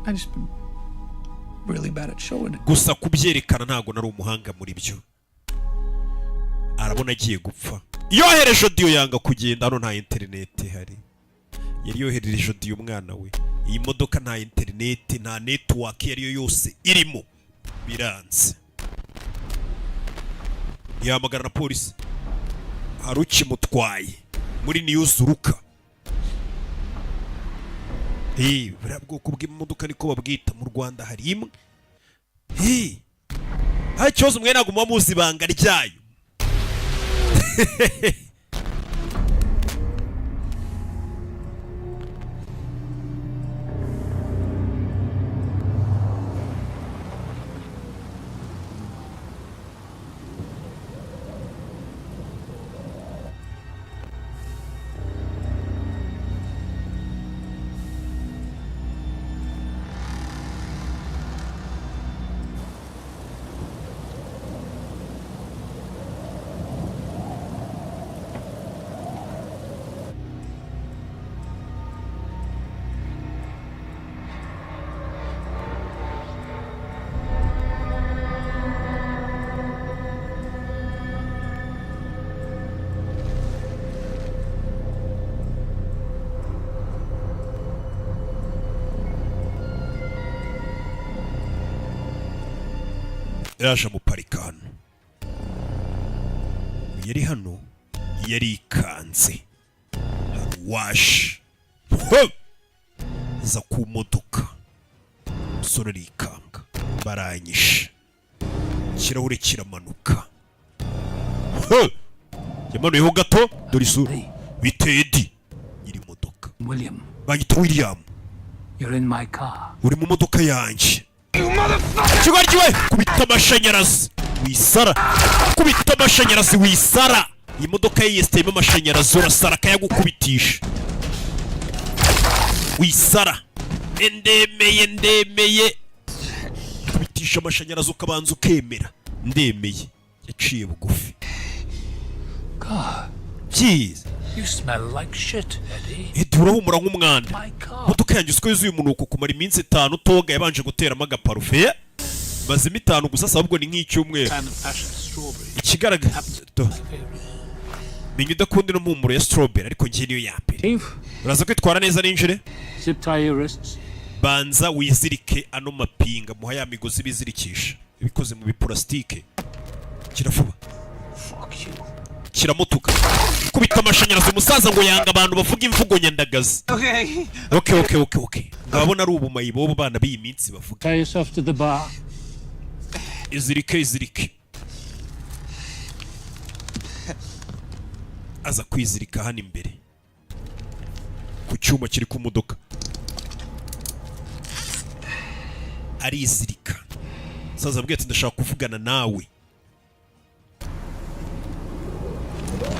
I just been really bad at showing it. Gusa kubyerekana ntago nari umuhanga muri byo. Arabona agiye gupfa. Yohereje audio yanga kugenda hano nta internet hari. Yari yohereje audio umwana we. Iyi modoka nta internet nta network yari yose irimo. Biranze. Yamagara na polisi. Haruki mutwaye muri news uruka. Buriya bwoko bw'imodoka niko babwita mu Rwanda hari imwe. Ha cyozo mwe naguma muzi ibanga ryayo. Yaje mu parika hano. yari hano yarikanze wash za ku modoka umusore arikanga baranyishe ikirahure kiramanuka yamanuyeho gato dore isura biteye di iri modoka William, banyita William you're in my car. uri mu modoka yanjye kigoryi we kubita amashanyarazi wisara kubita amashanyarazi wisara iyi modoka ye yesiteyemo amashanyarazi urasara akayagukubitisha wisara ndemeye kubitisha amashanyarazi ukabanza ukemera ndemeye yaciye bugufi God, byiza you smell like shit, Eddie. urahumura nk'umwanda My car. modoka yanjye usiko yuzuye umunuko kumara iminsi 5 toga yabanje guteramo agaparufe mazimo 5 gusa sabwo ni nk'icyumweru Fan of passion, strawberry. ikigaragara menya udakunda ino mpumuro ya strawberry ariko ngiye niyo ya mbere Eve, uraza kwitwara neza ninjire zip tie your wrists. banza wizirike ano mapinga muha ya migozi bizirikisha ibikoze mu biplastike kiravuba Fuck you. kiramutuka kubita amashanyarazi umusaza ngo yanga abantu bavuga imvugo nyandagazi okay ngabona ari ubumayi bobo bana b'iyi minsi bavuga Tie yourself to the bar. izirike aza kwizirika hano imbere ku cyuma kiri ku modoka arizirika saza bwite ndashaka kuvugana nawe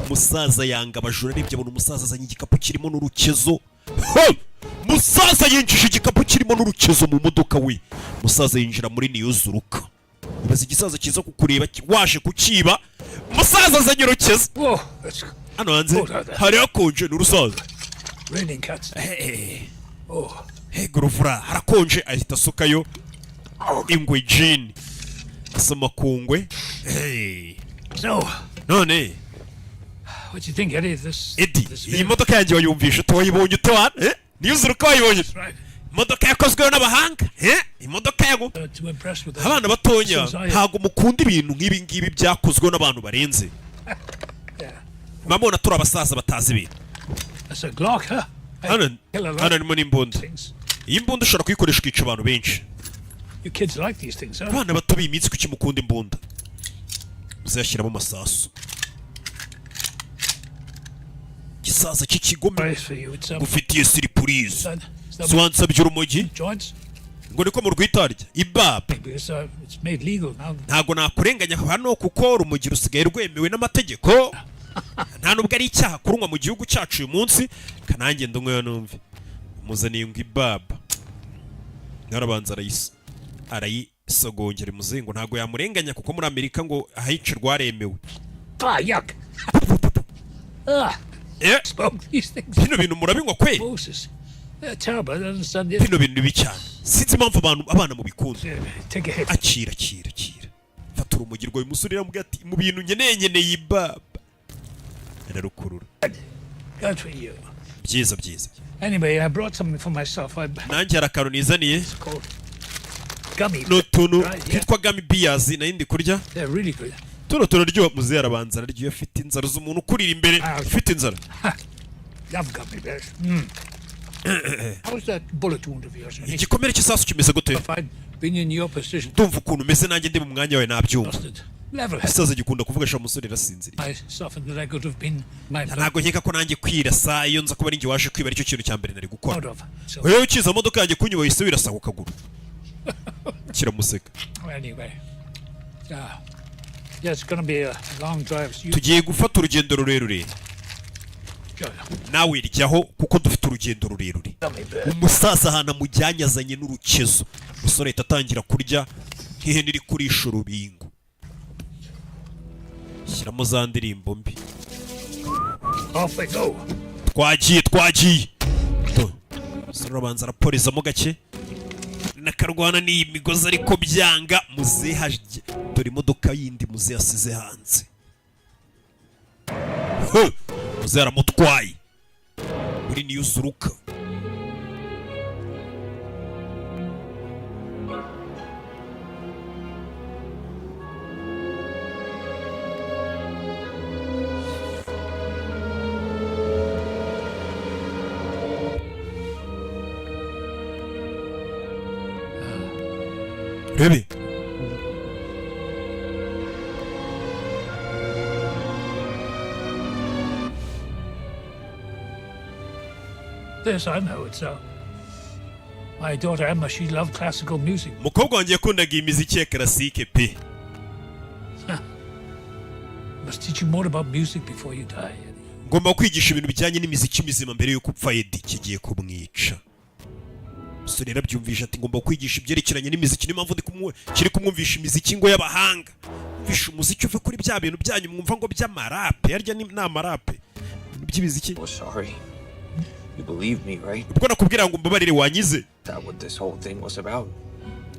musaza yanga abajura arebye abona umusaza azanye igikapu kirimo n'urukezo musaza yinjije igikapu kirimo n'urukezo mu modoka we musaza yinjira muri niyuzuruka ubaza igisaza kiza kukureba waje kukiba musaza azanye urukezo Whoa, it's hano hanze hari hakonje n'urusaza raining cats. Oh, gorofura harakonje ahita asukayo ingwe jini asoma kungwe so, none what do you think, Eddie? This Eddie iyi vehicle? modoka yanjye wayumvishe tuwayibonye utewana niyuzuruka wayibonye That's right. imodoka yakozweho n'abahanga imodoka yago To impress with us. abana batonya Since I- ntago mukunda ibintu nk'ibi ngibi byakozweho n'abantu barenze Yeah. mamona turi abasaza batazi ibintu That's a Glock, huh? hano Kill a lot hano of harimo n'imbunda things. iyi mbunda ushobora kuyikoresha ukica abantu benshi You kids like these things, huh? abana bato b'iyi minsi kuki mukunda imbunda muzayashyiramo amasasu gisaza cy'ikigome Price for you. It's gufitiye siripurize son. It's not swansabye urumogi joints. ngo niko mu rwitarya ibaba Because it's made legal now. ntago nakurenganya hano kuko urumogi rusigaye rwemewe n'amategeko nta nubwo ari icyaha kurunywa mu gihugu cyacu uyu munsi kanange ndumwe numve muzaniye ngo ibaba narabanza arayisogongera muzingo ntago yamurenganya kuko muri Amerika ngo ahice rwaremewe Ah, yuck. Smoke these things. bino bintu murabinywa kwe Moses. They're terrible. I don't understand this. bino bintu bibi cyane sinzi impamvu abana mu bikunda Take a hit. akira fata urumogi rwawe umusore yamubwira ati mu bintu nkeneye ibaba ararukurura Good for you. byiza Anyway, I brought something for myself. nanjye hari akantu nizaniye It's called gummy. ni utuntu Right, yeah. twitwa gami biyazi nayo ndi kurya They're really good. tuno turaryoha muzehe arabanza araryoha afite inzara z'umuntu ukurira imbere ufite inzara Love gummy bears. How's that bullet wound of yours? igikomere cy'isasu kimeze gute If I'd been in your position, ndumva ukuntu umeze nanjye ndi mu mwanya wawe nabyumva busted. Level head. isaza gikunda kuvuga sha umusore irasinziriye I softened that I could have been my ntabwo nkeka ko nanjye kwirasa iyo nza kuba ari njye waje kwiba aricyo kintu cya mbere nari gukora out of. So wewe ukiza modoka yanjye kunyuba wahise wirasa ku kaguru kiramuseka anyway, yeah, it's gonna be a long drive. So you tugiye gufata urugendo rurerure Good. nawe iryaho kuko dufite urugendo rurerure Gummy bear. umusaza ahantu amujyanye azanye n'urukezo umusore ahita atangira kurya nk'ihene iri kurisha urubingo shyiramo za ndirimbo mbi Off we go. twagiye umusore urabanza araporezamo gake nakarwana n'iyi migozi ariko byanga muzehe dore imodoka yindi muzehe asize hanze muzehe aramutwaye uri niyo uzuruka rebe This I know. It's my daughter Emma. She loved classical music. umukobwa wanjye yakundaga imiziki ya classique pe. Must teach you more about music before you die. ngomba kwigisha ibintu bijyanye n'imiziki mizima mbere yuko upfa Eddie kigiye kumwica. Umusore yarabyumvisha ati ngomba kwigisha ibyerekeranye n'imiziki niyo mpamvu kiri kumwumvisha imiziki ngo y'abahanga. Umvisha umuziki uve kuri bya bintu byanyu mwumva ngo by'amarape yarya ni amarape by'ibiziki. Oh, sorry. You believe me, right? ubwo nakubwira ngo mbabarire wanyize. That what this whole thing was about?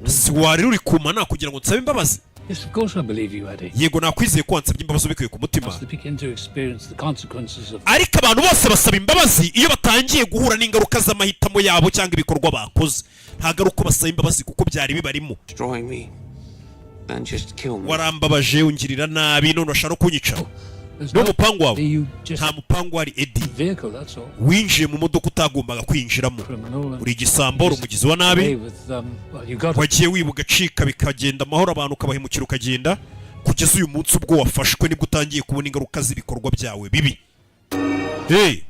Si wari uri kumana kugira ngo nsabe imbabazi. Yes, of course I believe you, Eddie. Yego nakwizeye ko wansabye imbabazi ubikuye ku mutima. Must begin to experience the consequences of. Ariko abantu bose basaba imbabazi iyo batangiye guhura n'ingaruka z'amahitamo yabo cyangwa ibikorwa bakoze. Ntago ari uko basaba imbabazi kuko byari bibarimo. Destroy me. Then just kill me. Warambabaje ungirira nabi none urashaka no kunyica. No mupango wawe. Nta mupango wari Eddie. Vehicle, that's all. Winjiye mu modoka utagombaga kwinjiramo. Uri igisambo umugizi wa nabi. Wagiye wibuga cika bikagenda amahoro abantu ukabahemukira ukagenda kugeza uyu munsi ubwo wafashwe nibwo utangiye kubona ingaruka z'ibikorwa byawe bibi. Hey,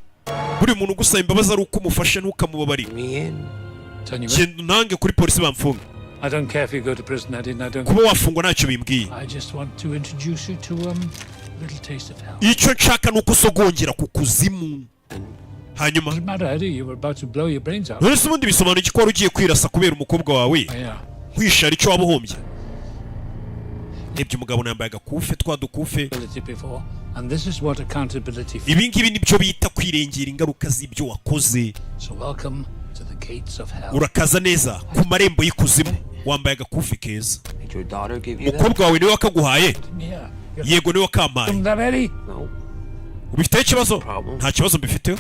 buri muntu gusaba imbabazi ari uko umufashe ntukamubabarira. Genda nange kuri polisi bamfunga. I don't care if you go to prison, Eddie. I don't. Kuba wafungwa ntacyo bimbwiye. I just want to introduce you to little taste of hell. Icyo nshaka nuko usogongera ku kuzimu. Hanyuma Doesn't matter, Eddie. You were about to blow your brains out. none se ubundi bisobanura iki ko wari ugiye kwirasa kubera umukobwa wawe Yeah. kwishara icyo wabuhombye. Nebye umugabo nambaye agakufe twadukufe. Before, and this is what accountability. Ibi ngibi nibyo bita kwirengera ingaruka z'ibyo wakoze. So welcome to the gates of hell. Urakaza neza ku marembo y'ikuzimu wambaye agakufe keza. Did your daughter give you that? Umukobwa wawe niwe wakaguhaye. Yeah. Yego niwe wakampaye. That Eddie? No. Ubifiteho ikibazo? Nta kibazo mbifiteho.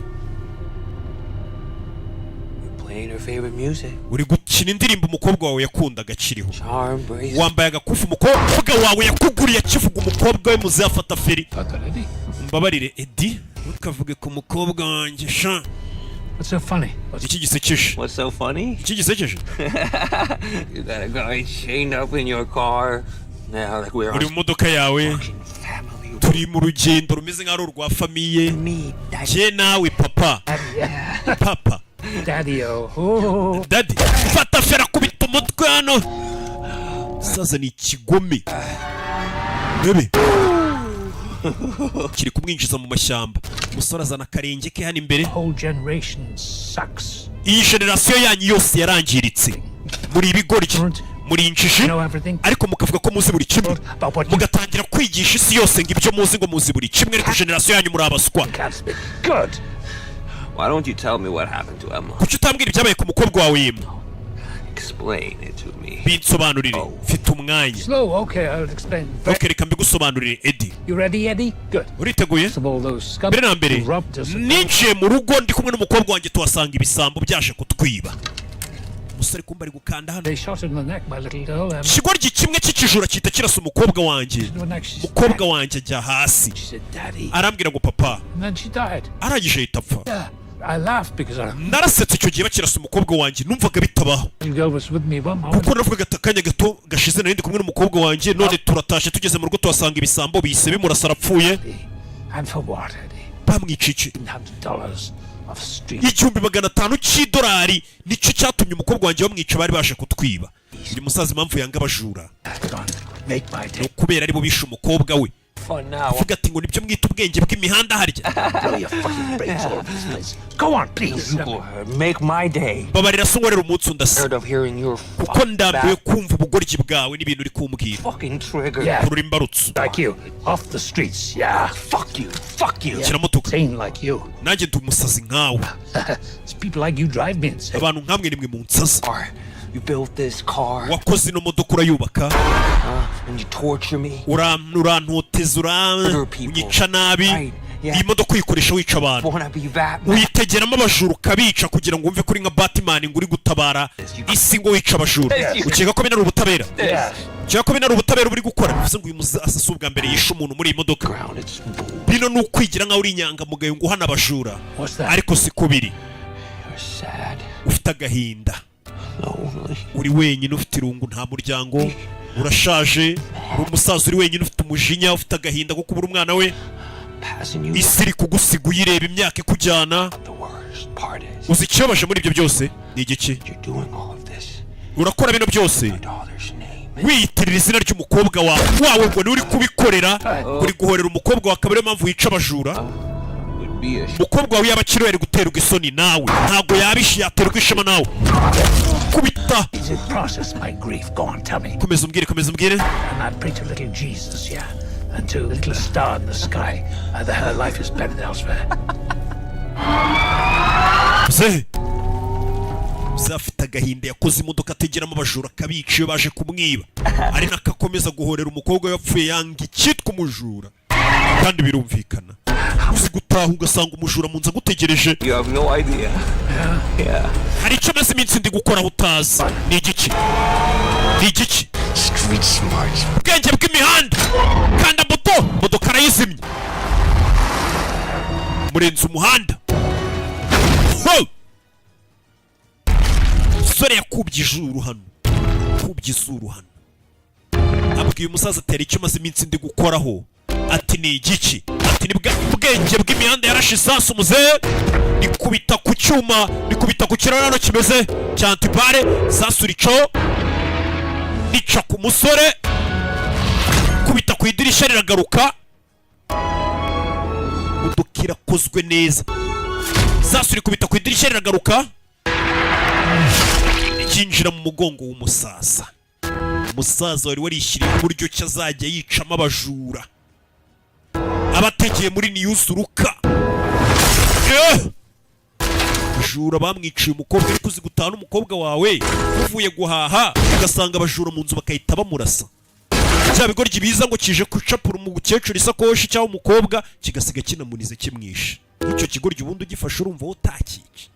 Playing her favorite music. Uri gukina indirimbo umukobwa wawe yakundaga akiriho. Charm, bracelet. Wambaye agakufe umukobwa wawe yakuguriye akivuga umukobwa we muzafata feri. Mbabarire Eddie ntukavuge ku mukobwa wanjye sha. What's so funny? Iki gisekeje. What's so funny? Iki gisekeje. You got a guy chained up in your car. Now, like we're Uri mu modoka yawe. Turi mu rugendo rumeze nk'ari urwa famiye. Je nawe papa. Papa. Daddy, oh. Daddy, fata fera kubita umutwe hano. Saza ni ikigome. Bebe. Kiri kumwinjiza mu mashyamba. Umusore azana akarenge ke hano imbere. Whole generation sucks. Iyi generation yanyu yose yarangiritse. Muri ibigori muri injiji ariko mukavuga ko muzi buri kimwe mugatangira kwigisha isi yose ngo ibyo muzi ngo muzi buri kimwe ariko generation yanyu muri abaswa. Good. Why don't you tell me what happened to Emma? Kuki utambwira ibyabaye ku mukobwa wawe Emma? Explain it to me. Binsobanurire mfite umwanya. Slow, okay, I'll explain. Okay, reka mbigusobanurire Eddie. You ready, Eddie? Good. Uriteguye? Mbere na mbere ninjiye mu rugo ndi kumwe n'umukobwa wanjye tuhasanga ibisambo byaje kutwiba. Umusore kumba ari gukanda hano. Ikigoryi kimwe cy'ikijura kita kirasa umukobwa wanjye. Umukobwa wanjye ajya hasi. Arambwira ngo papa. Arangije ahita apfa. Narasetse icyo gihe bakirasa umukobwa wanjye numvaga bitabaho. Kuko navuga akanya gato gashize narindi kumwe n'umukobwa wanjye none turatashe tugeze mu rugo tuhasanga ibisambo bise bimurasa arapfuye. Bamwicice. $1,500 cy'idolari nicyo cyatumye umukobwa wanjye bamwica bari baje kutwiba. Uyu musaza impamvu yanga abajura no kubera ari bo bishe umukobwa we. Avuga ati ngo nibyo mwita ubwenge bw'imihanda harya. Babarira so ngorera umunsi undasa kuko ndambiwe kumva ubugoryi bwawe n'ibintu uri kumbwira. Kurura imbarutso kiramutuka nanjye ndi umusazi nkawe. Abantu nkamwe nimwe mu nsazi. You built this car. Wakoze ino modoka urayubaka. And you torture me. Urantoteza unyica nabi. Iyi modoka uyikoresha wica abantu. Uyitegeramo abajura ukabica kugira ngo wumve kuri nka Batman ngo uri gutabara isi ngo wica abajura. Ukeka ko bina ari ubutabera? Ukeka ko bina ari ubutabera uri gukora? Bivuze ngo uyu musasa ubwa mbere yishe umuntu muri iyi modoka. Bino ni ukwigira nkaho uri inyangamugayo ngo uhana abajura. Ariko si ko biri. Ufite agahinda. lonely. uri wenyine ufite irungu nta muryango urashaje uri umusaza uri wenyine ufite umujinya ufite agahinda ko kubura umwana we Passing you. isi iri kugusiga uyireba imyaka ikujyana The worst part is uzi ikibabaje muri ibyo byose ni igiki you're doing all of this. urakora bino byose My daughter's name. wiyitirira izina ry'umukobwa wawe ngo ni uri kubikorera uri guhorera umukobwa wawe akaba ariyo mpamvu wica abajura Would be a umukobwa wawe yaba akiri yari guterwa isoni nawe ntabwo yaterwa ishema nawe kubita Is it process my grief? Go on, tell me. komeza umbwire And I pray to little Jesus, yeah, and to little star in the sky. Either her life is better elsewhere. mze afite agahinda yakoze imodoka ategeramo abajura akabica iyo baje kumwiba ari nako akomeza guhorera umukobwa yapfuye yanga icyitwa umujura kandi birumvikana uzi gutaha ugasanga umujura mu nzu agutegereje You have no idea. Yeah. hari icyo amaze iminsi ndi gukora utazi ni igiki Street smart. ubwenge bw'imihanda kanda buto imodoka arayizimya murenze umuhanda umusore yakubye izuru hano abwiye umusaza atera icyo maze iminsi ndi gukoraho ati ni igiki ati ni ubwenge bw'imihanda yarashe isasu muzehe nikubita ku cyuma nikubita ku kiraro hano kimeze cya antipare isasu ricaho rica ku musore kubita ku idirishya riragaruka imodoka irakozwe neza isasu rikubita ku idirishya riragaruka ikinjira mu mugongo w'umusaza wari warishyiriye uburyo ki azajya yicamo abajura abategeye muri niyuzuruka abajura bamwiciye umukobwa ariko uzi gutaha n'umukobwa wawe uvuye guhaha ugasanga abajura mu nzu bakahita bamurasa bya bigoryi biza ngo kije gucapura umukecuru isakoshi cyangwa umukobwa kigasiga kinamunize kimwishe icyo kigoryi ubundi ugifashe urumva wowe utakica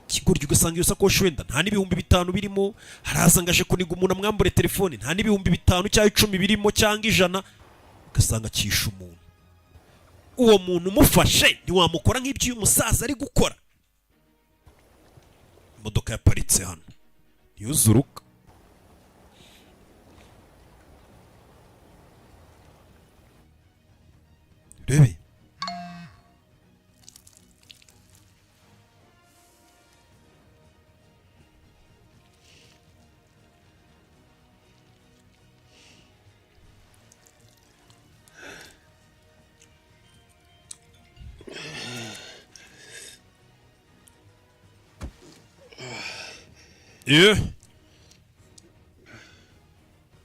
kigoryi ugasanga iyo sakoshi wenda nta n'ibihumbi 5 birimo haraza ngaje kuniga umuntu amwambure telefone nta n'ibihumbi 5 cyangwa 10 birimo cyangwa 100 ugasanga kisha umuntu uwo muntu umufashe ntiwamukora nk'ibyo uyu musaza ari gukora imodoka yaparitse hano yuzuruka rebe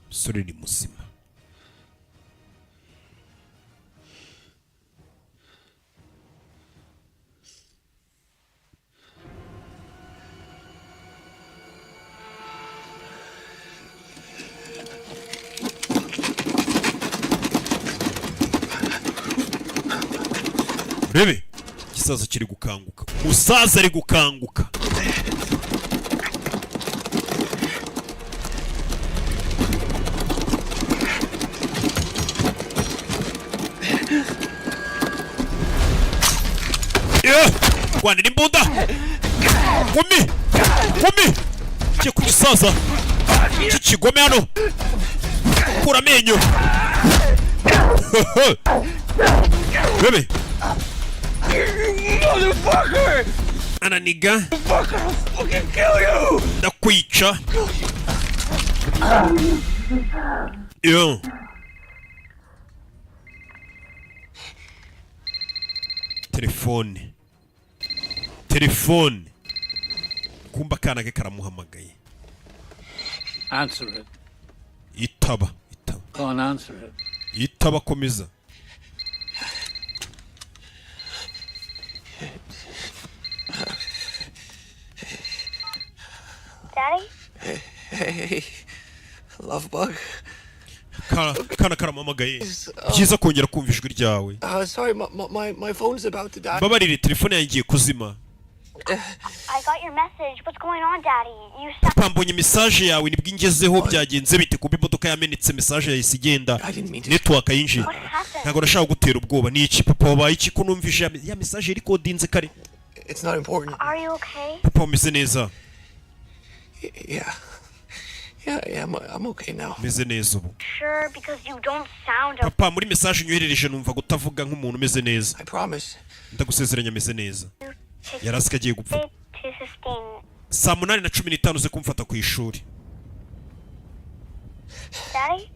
musore ni muzima rebe igisaza kiri gukanguka umusaza ari gukanguka rwanira imbunda gumi kiye ku gisaza iki kigome hano kura amenyo bebe ananiga ndakwica yo telefone kumba kana ke karamuhamagaye Answer it. itaba Go on, answer it. itaba komeza Daddy? Hey, love bug. kana karamamagaye byiza kongera kumva ijwi ryawe Sorry, my phone's about to die. babarire telefone yanjye igiye kuzima I got your message. What's going on, Daddy? You stopped. papa mbonye message yawe nibwo ingezeho byagenze bite kuba imodoka yamenetse message yahise igenda network yinjiye What happened? ntabwo nashaka gutera ubwoba ni iki papa wabaye iki ko numvise ya message iri kodinze kare It's not important. Are you okay? papa umeze neza Yeah. Yeah, I'm okay now. umeze neza ubu Sure, because you don't sound papa muri message unyoherereje numva gutavuga nk'umuntu umeze neza I promise. ndagusezeranya ameze neza yarazi ko agiye gupfa 2:15. saa 8:15 uze kumfata ku ishuri Daddy?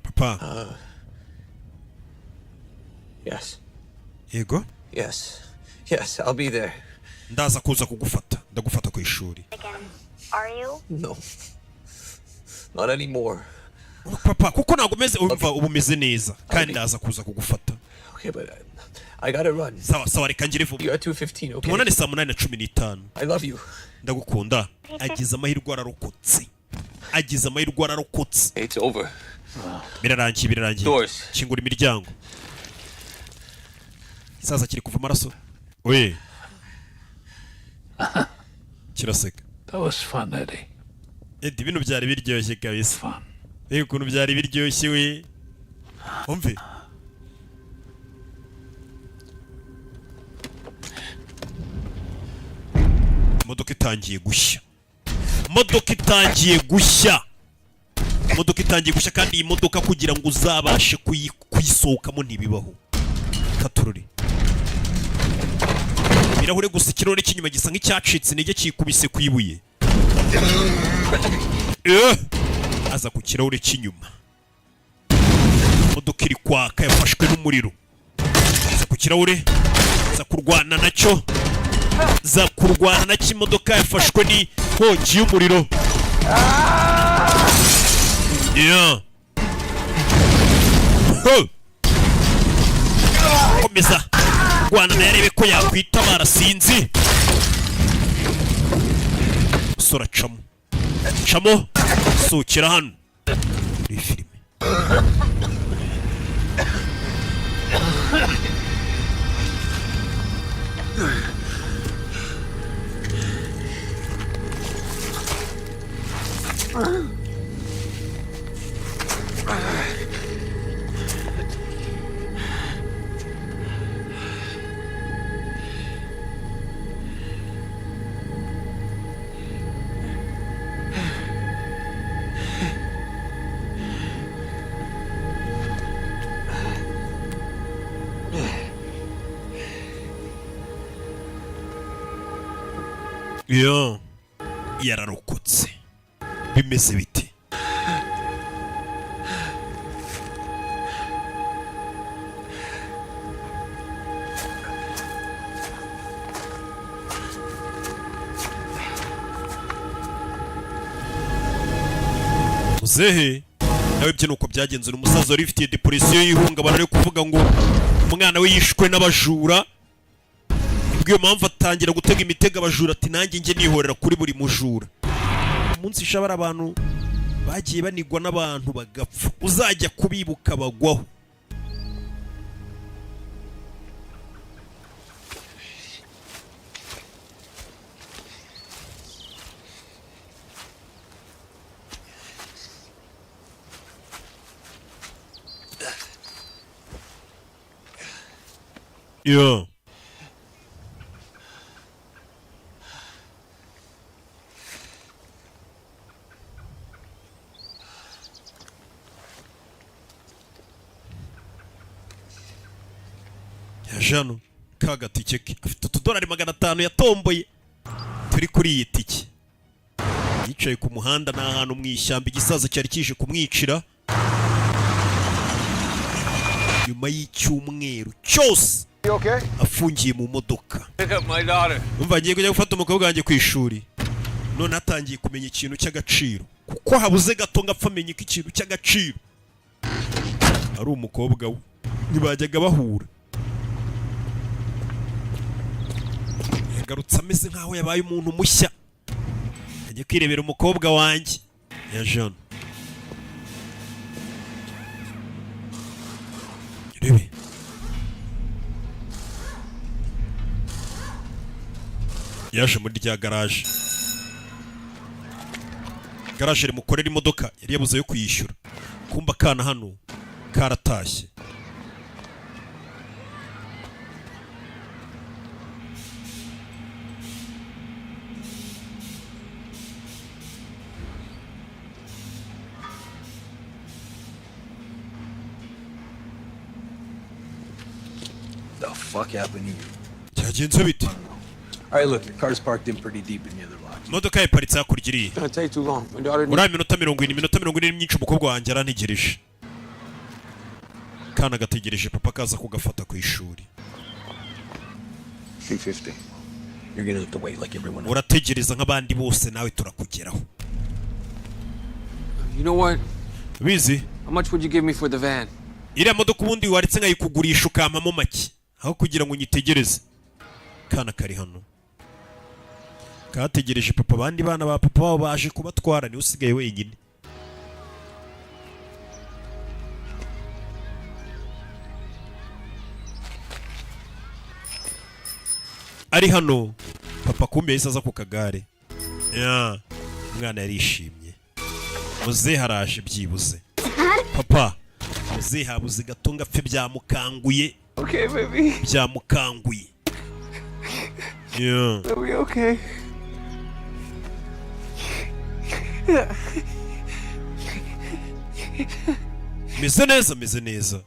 papa Yes. yego Yes. Yes, I'll be there. ndaza kuza kugufata ndagufata ku ishuri Again. Are you? No. Not anymore. papa kuko ntabwo umeze umva ubu umeze neza kandi ndaza kuza kugufata Okay, but I gotta run. sawa sawa reka ngire vuba You're at 2:15, okay? tubonane saa 8:15 I love you. ndagukunda agize amahirwe ararokotse agize amahirwe ararokotse It's over. birarangiye Doors. kingura imiryango isaza kiri kuva amaraso we kiraseka That was fun, Eddie. Edi bino byari biryoshye kabisa Fun. ukuntu byari biryoshye we umve imodoka itangiye gushya kandi iyi modoka kugira ngo uzabashe kuyisohokamo ntibibaho katururi ibirahure gusa ikirore cy'inyuma gisa nk'icyacitse intege kikubise ku ibuye aza ku kirahure cy'inyuma imodoka iri kwaka yafashwe n'umuriro aza ku kirahure aza kurwana nacyo imodoka yafashwe n'inkongi y'umuriro komeza kurwana nayo arebe ko yakwitabara sinzi sora camo sohokera hano muri filime yararokotse bimeze bite muzehe nawe byo nuko byagenze umusaza wari ufitiye depression y'ihungabana yo kuvuga ngo umwana we yishwe n'abajura bw'iyo mpamvu atangira gutega imitego abajura ati nanjye njye nihorera kuri buri mujura umunsi ishabara abantu bagiye banigwa n'abantu bagapfa uzajya kubibuka bagwaho Jano kagatike ke afite $500 yatomboye turi kuri iyi tike yicaye ku muhanda n'ahantu mu ishyamba igisaza cyari kije kumwicira nyuma y'icyumweru cyose afungiye mu modoka umva ngiye kujya gufata umukobwa wanjye ku ishuri none atangiye kumenya ikintu cy'agaciro kuko habuze gato ngapfa amenye ko ikintu cy'agaciro ari umukobwa we ntibajyaga bahura yagarutse ameze nkaho yabaye umuntu mushya ajya kwirebera umukobwa wanjye ya Jean rebe yaje muri rya garage rimukorera imodoka yari yabuze yo kuyishyura kumba kana hano karatashye fuck happened to you? Cyagenze bite? All right, look, your car's parked in pretty deep in the other lot. Imodoka yaparitse hakurya iriya. It's gonna take too long. My daughter Muri minota 40 ni myinshi umukobwa wanjye arantegereje. Kana gategereje papa kaza kugafata ku ishuri. 350. You're gonna have to wait like everyone else. Urategereza nk'abandi bose nawe turakugeraho. You know what? Bizi? How much would you give me for the van? Iriya modoka ubundi waretse nkayikugurisha ukampamo make aho kugira ngo nyitegereze. Kana kari hano. Kategereje papa, abandi bana ba papa babo baje kubatwara, ni usigaye wenyine. Ari hano papa kumbe yahise aza ku kagare. Ya umwana yarishimye. Muzehe haraje byibuze. Papa muzehe habuze gato ngapfe byamukanguye. Okay, baby. Byamukanguye. Yeah. Are we okay? Meze neza, meze neza.